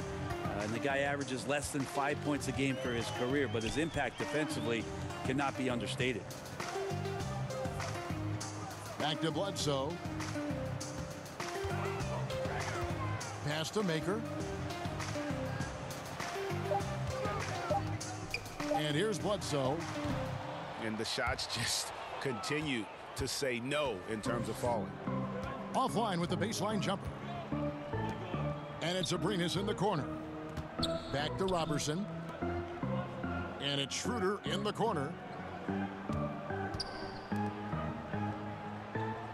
And the guy averages less than 5 points a game for his career, but his impact defensively cannot be understated. Back to Bledsoe. Pass to Maker. And here's Bledsoe. And the shots just continue to say no in terms of falling. Offline with the baseline jumper. And it's Abrinas in the corner. Back to Roberson. And it's Schroeder in the corner.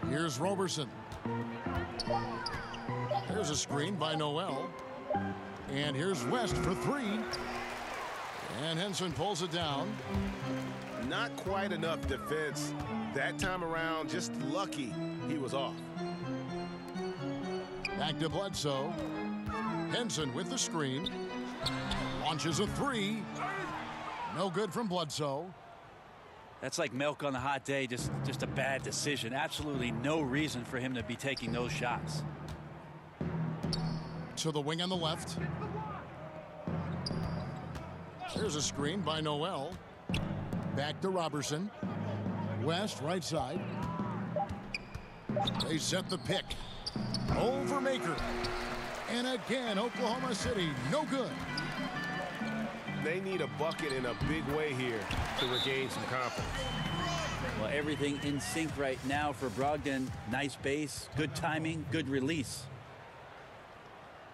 Here's Roberson. There's a screen by Noel. And here's West for three. And Henson pulls it down. Not quite enough defense that time around. Just lucky he was off. Back to Bledsoe. Henson with the screen. Launches a three. No good from Bledsoe. That's like milk on a hot day, just a bad decision. Absolutely no reason for him to be taking those shots. To the wing on the left. There's a screen by Noel. Back to Robertson. West, right side. They set the pick. Over Maker. And again, Oklahoma City, no good. They need a bucket in a big way here to regain some confidence. Well, everything in sync right now for Brogdon. Nice base, good timing, good release.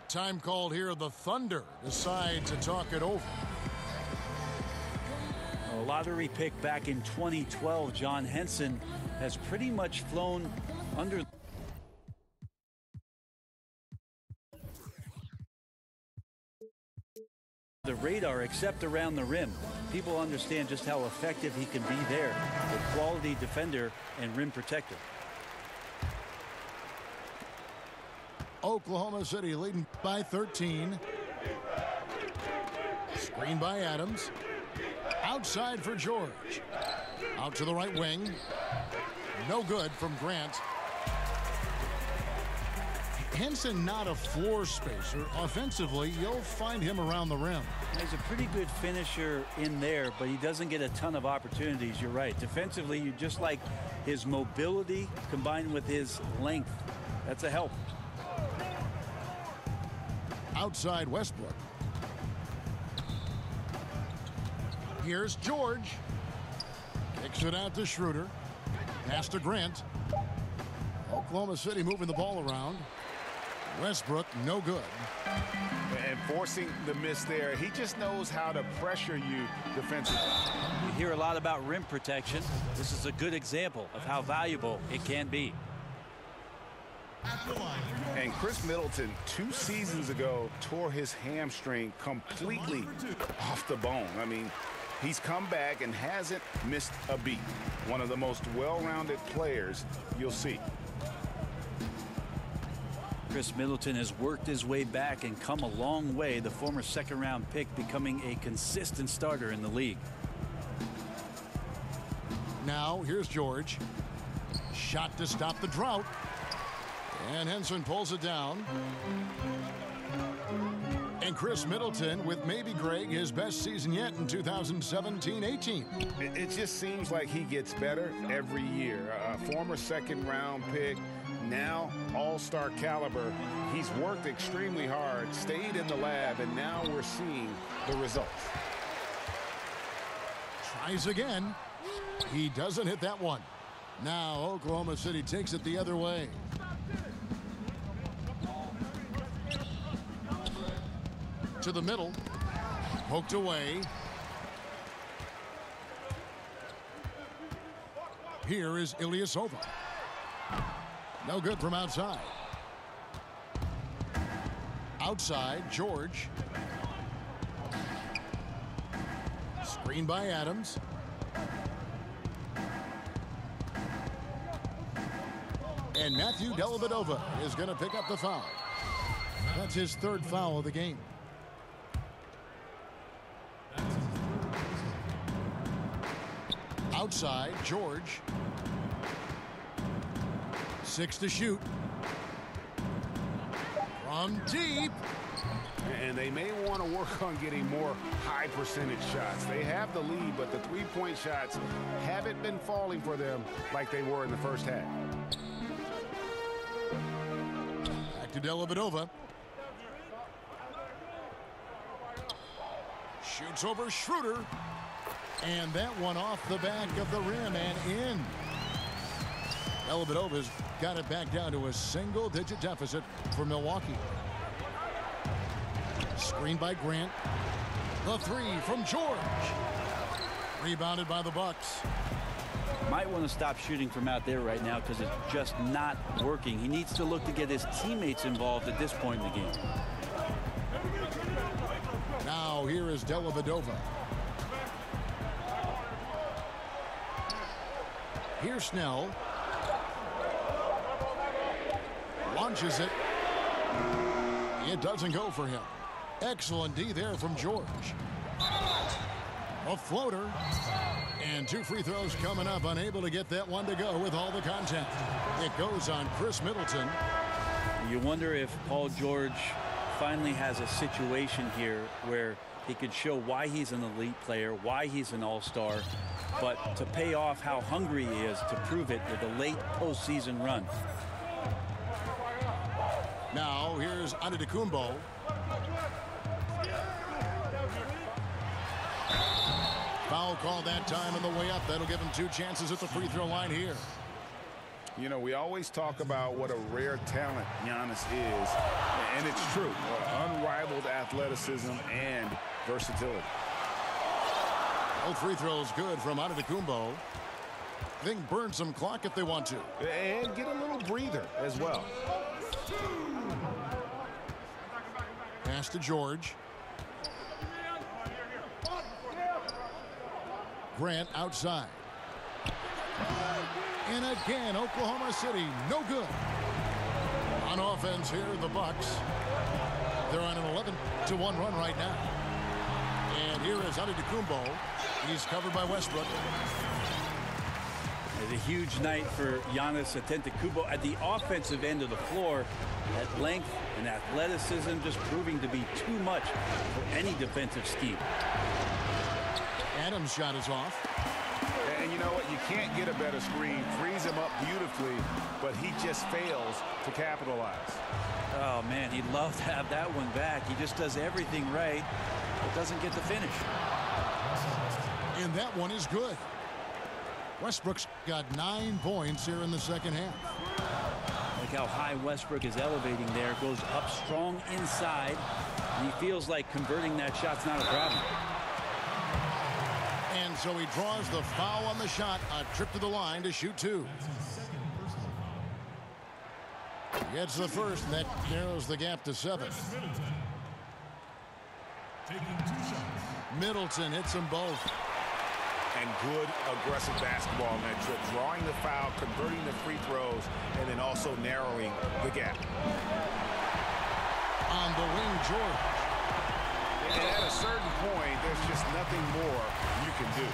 Time called here. The Thunder decide to talk it over. A lottery pick back in 2012, John Henson has pretty much flown under the radar except around the rim. People understand just how effective he can be there. A quality defender and rim protector. Oklahoma City leading by 13. Screen by Adams. Outside for George. Out to the right wing. No good from Grant. Henson not a floor spacer. Offensively, you'll find him around the rim. He's a pretty good finisher in there, but he doesn't get a ton of opportunities. You're right. Defensively, you just like his mobility combined with his length. That's a help. Outside Westbrook. Here's George. Kicks it out to Schroeder. Pass to Grant. Oklahoma City moving the ball around. Westbrook, no good. And forcing the miss there. He just knows how to pressure you defensively. You hear a lot about rim protection. This is a good example of how valuable it can be. And Chris Middleton 2 seasons ago tore his hamstring completely off the bone. I mean, he's come back and hasn't missed a beat. One of the most well-rounded players you'll see. Chris Middleton has worked his way back and come a long way. The former second-round pick becoming a consistent starter in the league. Now here's George. Shot to stop the drought. And Henson pulls it down. And Chris Middleton with maybe, Greg, his best season yet in 2017-18. It just seems like he gets better every year. A former second-round pick, now all-star caliber. He's worked extremely hard, stayed in the lab, and now we're seeing the results. Tries again. He doesn't hit that one. Now Oklahoma City takes it the other way. To the middle. Poked away. Here is Ilyasova. No good from outside. Outside, George. Screen by Adams. And Matthew Dellavedova is going to pick up the foul. That's his 3rd foul of the game. Outside, George. 6 to shoot. From deep. And they may want to work on getting more high percentage shots. They have the lead, but the three-point shots haven't been falling for them like they were in the first half. Back to Dellavedova. Shoots over Schroeder. And that one off the back of the rim and in. Dellavedova's got it back down to a single-digit deficit for Milwaukee. Screen by Grant. The three from George. Rebounded by the Bucks. Might want to stop shooting from out there right now because it's just not working. He needs to look to get his teammates involved at this point in the game. Now here is Dellavedova. Here's Snell. Launches it. It doesn't go for him. Excellent D there from George. A floater. And 2 free throws coming up. Unable to get that one to go with all the contact. It goes on Chris Middleton. You wonder if Paul George finally has a situation here where he could show why he's an elite player, why he's an all-star, but to pay off how hungry he is to prove it with a late postseason run. Now here's Antetokounmpo. Foul called that time on the way up. That'll give him 2 chances at the free throw line here. You know, we always talk about what a rare talent Giannis is, and it's true. Unrivaled athleticism and versatility. Both free throws good from Antetokounmpo. They can burn some clock if they want to. And get a little breather as well. Pass to George. Grant outside. And again, Oklahoma City, no good. On offense here, the Bucks. They're on an 11-1 run right now. And here is Antetokounmpo. He's covered by Westbrook. It's a huge night for Giannis Antetokounmpo at the offensive end of the floor. At length and athleticism just proving to be too much for any defensive scheme. Adams' shot is off. And you know what? You can't get a better screen. Frees him up beautifully, but he just fails to capitalize. Oh, man, he'd love to have that one back. He just does everything right, but doesn't get the finish. And that one is good. Westbrook's got 9 points here in the second half. Like how high Westbrook is elevating there. Goes up strong inside. And he feels like converting that shot's not a problem. And so he draws the foul on the shot. A trip to the line to shoot 2. Gets the first, and that narrows the gap to 7. Middleton hits them both. And good aggressive basketball on that trip. Drawing the foul, converting the free throws, and then also narrowing the gap. On the wing, George. And at a certain point, there's just nothing more you can do.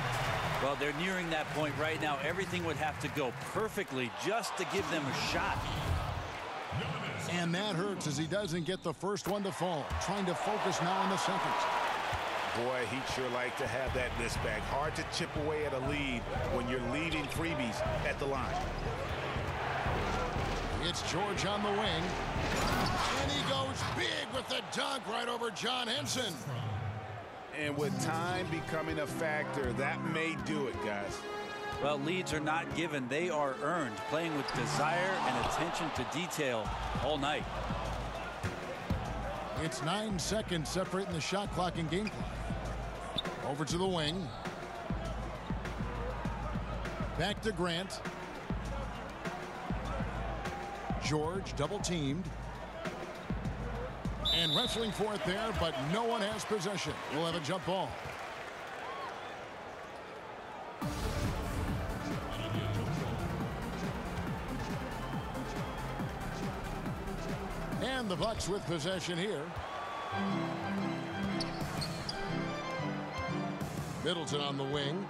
Well, they're nearing that point right now. Everything would have to go perfectly just to give them a shot. And that hurts as he doesn't get the first one to fall. Trying to focus now on the second. Boy, he'd sure like to have that miss back. Hard to chip away at a lead when you're leaving freebies at the line. It's George on the wing. And he goes big with the dunk right over John Henson. And with time becoming a factor, that may do it, guys. Well, leads are not given. They are earned. Playing with desire and attention to detail all night. It's 9 seconds separating the shot clock and game clock. Over to the wing. Back to Grant. George double teamed. And wrestling for it there, but no one has possession. We'll have a jump ball. And the Bucks with possession here. Middleton on the wing.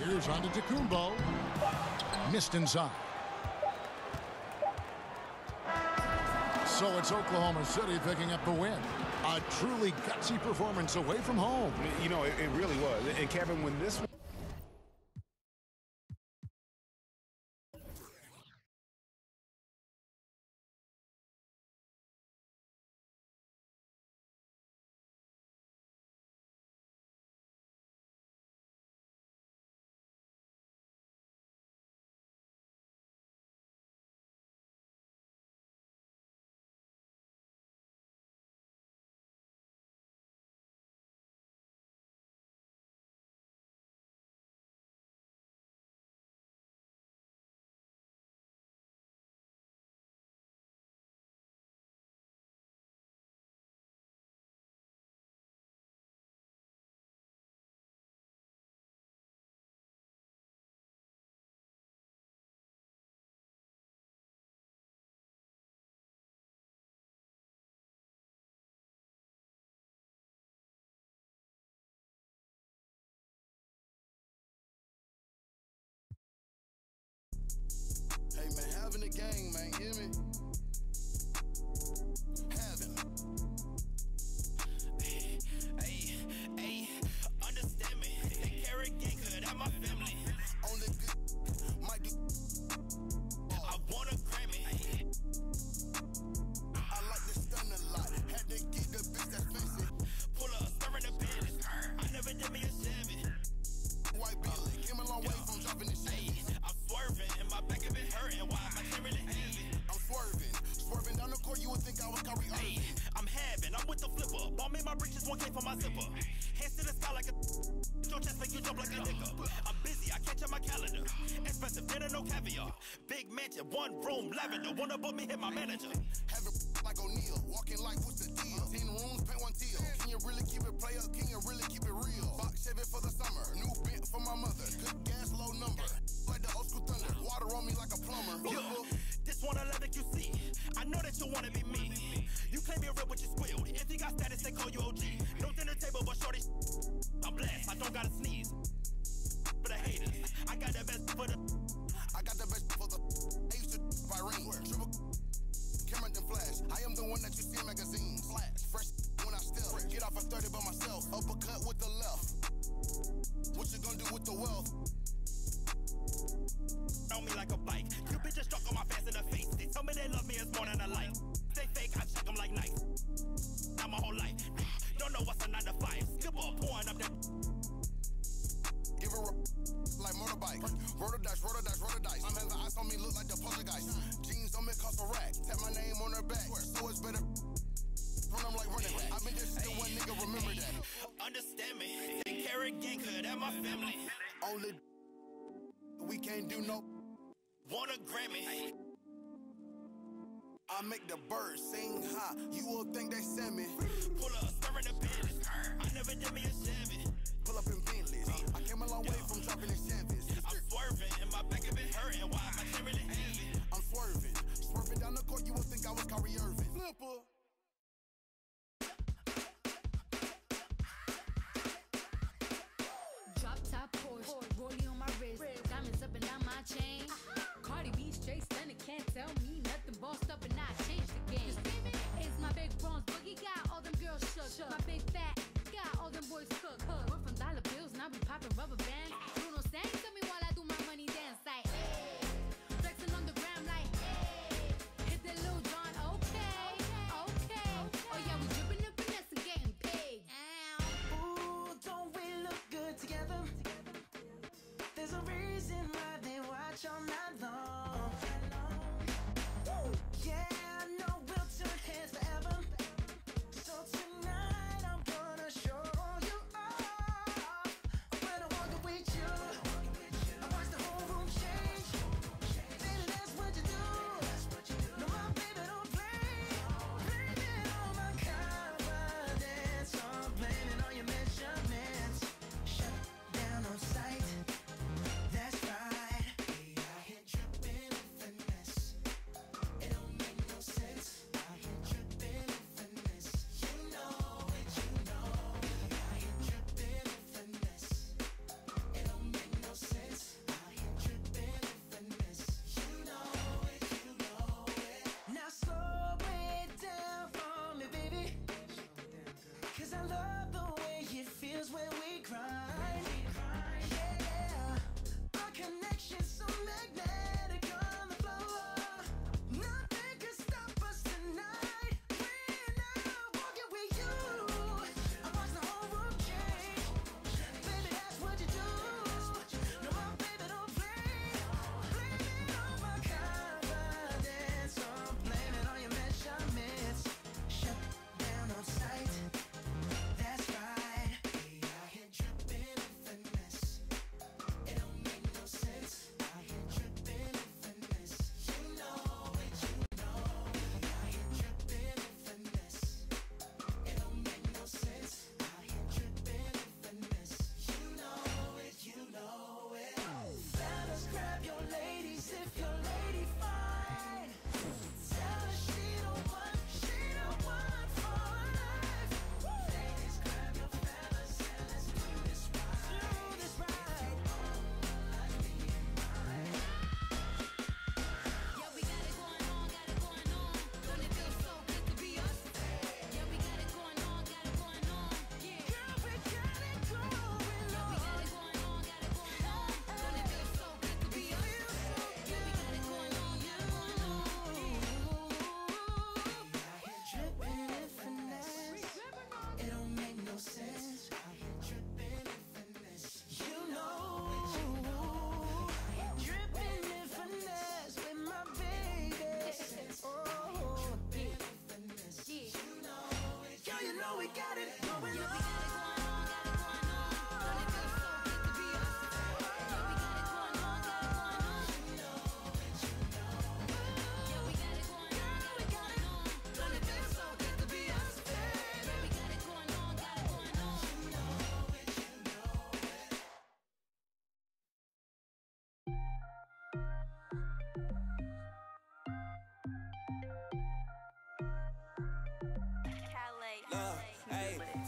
Here's Antetokounmpo. Missed inside. So it's Oklahoma City picking up the win. A truly gutsy performance away from home. You know, it really was. And Kevin, when this gang, man. You hear me? Heaven. Hey, understand me. They carry gang, cause that's my family. Only good might do. I want a Grammy. I like this stun a lot. Had to get the bitch that's fancy. Pull up, stir in the business. I never did me a Chevy. White Billy came a long way from dropping the shit. I'm swerving, and my back have been hurting. Why my chain really heavy? I'm swerving down the court. You would think I was Kyrie Irving. I'm having, I'm with the flipper. Ball me my breeches, 1K for my zipper. Hands to the sky like a your chest make you jump like a nigga. I'm busy, I catch up my calendar. Expensive dinner, no caviar. Big mansion, 1 room, lavender. Wanna book me, hit my manager. Having like O'Neal, walking like what's the deal? 10 rooms, paint 1 teal. Can you really keep it player? Can you really keep it real? Box Chevy for the summer, new bent for my mother. Good gas, low number. Like the old school thunder, water on me like a plumber. This one I love that you see. I know that you wanna be me. You claim you're real, but you squealed. If you got status, they call you OG. No dinner table, but shorty. I'm blessed, I don't gotta sneeze. For the haters, I got the best for the. I got the best for the. I used to by ring. Triple camera and flash. I am the one that you see in magazines. Flash. Fresh when I still get off a 30 by myself. Uppercut with the left. What you gonna do with the wealth? On me like a bike. You bitches struck on my fans in the face. They tell me they love me, it's more than a like. They fake, I check them like nice. Not my whole life. Don't know what's a 9 to 5. Skip up, pouring up that. Give her like motorbike. Roll the dice, roll the dice, roll the dice. I'm having eyes on me, look like the poltergeist. Jeans on me cost a rack. Tap my name on her back. So it's better. Run them like running back. I've been just still one nigga, remember that. Understand me. They carry gang, cause that's my family. Only we can't do no. Want a Grammy. I make the birds sing high. You will think they send me. Pull up, stir in the business. I never did me a Chevy. Pull up in Bentleys. I came a long way from dropping in Chevys. I'm swerving, and my back have been hurting. Why my chain really heavy? I'm swerving down the court. You would think I was Kyrie Irving. Flipper. Drop top Porsche, rollie on my wrist, diamonds up and down my chain. Cardi B straight stunning, can't tell me nothing. Bossed up and I changed the game. It's my big bronze boogie got all them girls shook. My big fat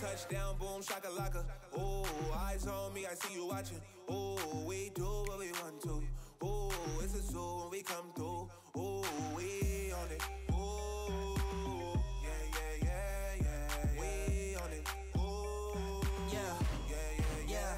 touchdown, boom, shakalaka. Ooh, eyes on me, I see you watching. Ooh, we do what we want to. Ooh, it's a zoo when we come through. Ooh, we on it. Ooh, yeah. We on it. Ooh, yeah.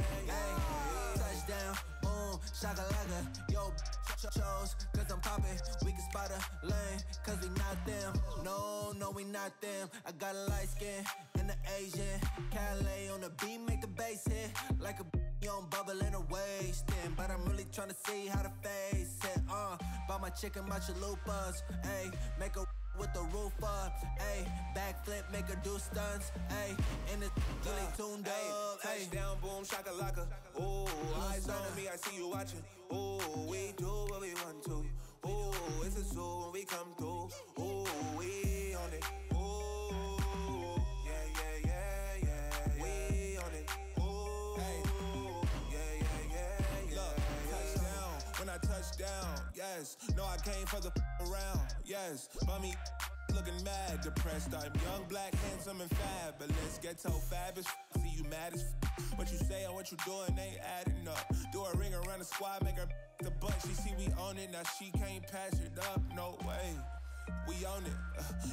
Touchdown, boom, shakalaka. Yo, chose, cause I'm poppin'. We can spot a lane, cause we not them. No, we not them. I got a light skin and the Asian. Calais on the beat, make the bass hit. Like a on bubble in her waist. But I'm really tryna see how to face it. Buy my chicken, my chalupas. Ayy, make a with the roof up. Ayy, backflip, make her do stunts. Ayy, and it's really tuned up. Touchdown, boom, shakalaka. Ooh, eyes on me, I see you watching. Ooh, we do what we want to. Ooh, it's a zoo when we come through. Ooh, we on it. Ooh, yeah. We on it. Ooh, hey. Yeah. Look, touchdown, when I touch down, yes. No, I came for the around, yes. Bummy looking mad, depressed. I'm young, black, handsome, and fab. But let's get so fab as see you mad as what you say and what you doing ain't adding up. Do a ring around the squad, make her the butt. She see we own it, now she can't pass it up. No way, we own it.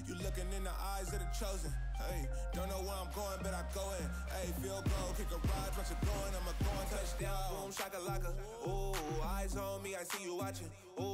You looking in the eyes of the chosen. Hey, don't know where I'm going, but I go in. Hey, field goal, kick a ride, watch it going. I'm a going touchdown, boom, shakalaka. Ooh, eyes on me, I see you watching. Ooh.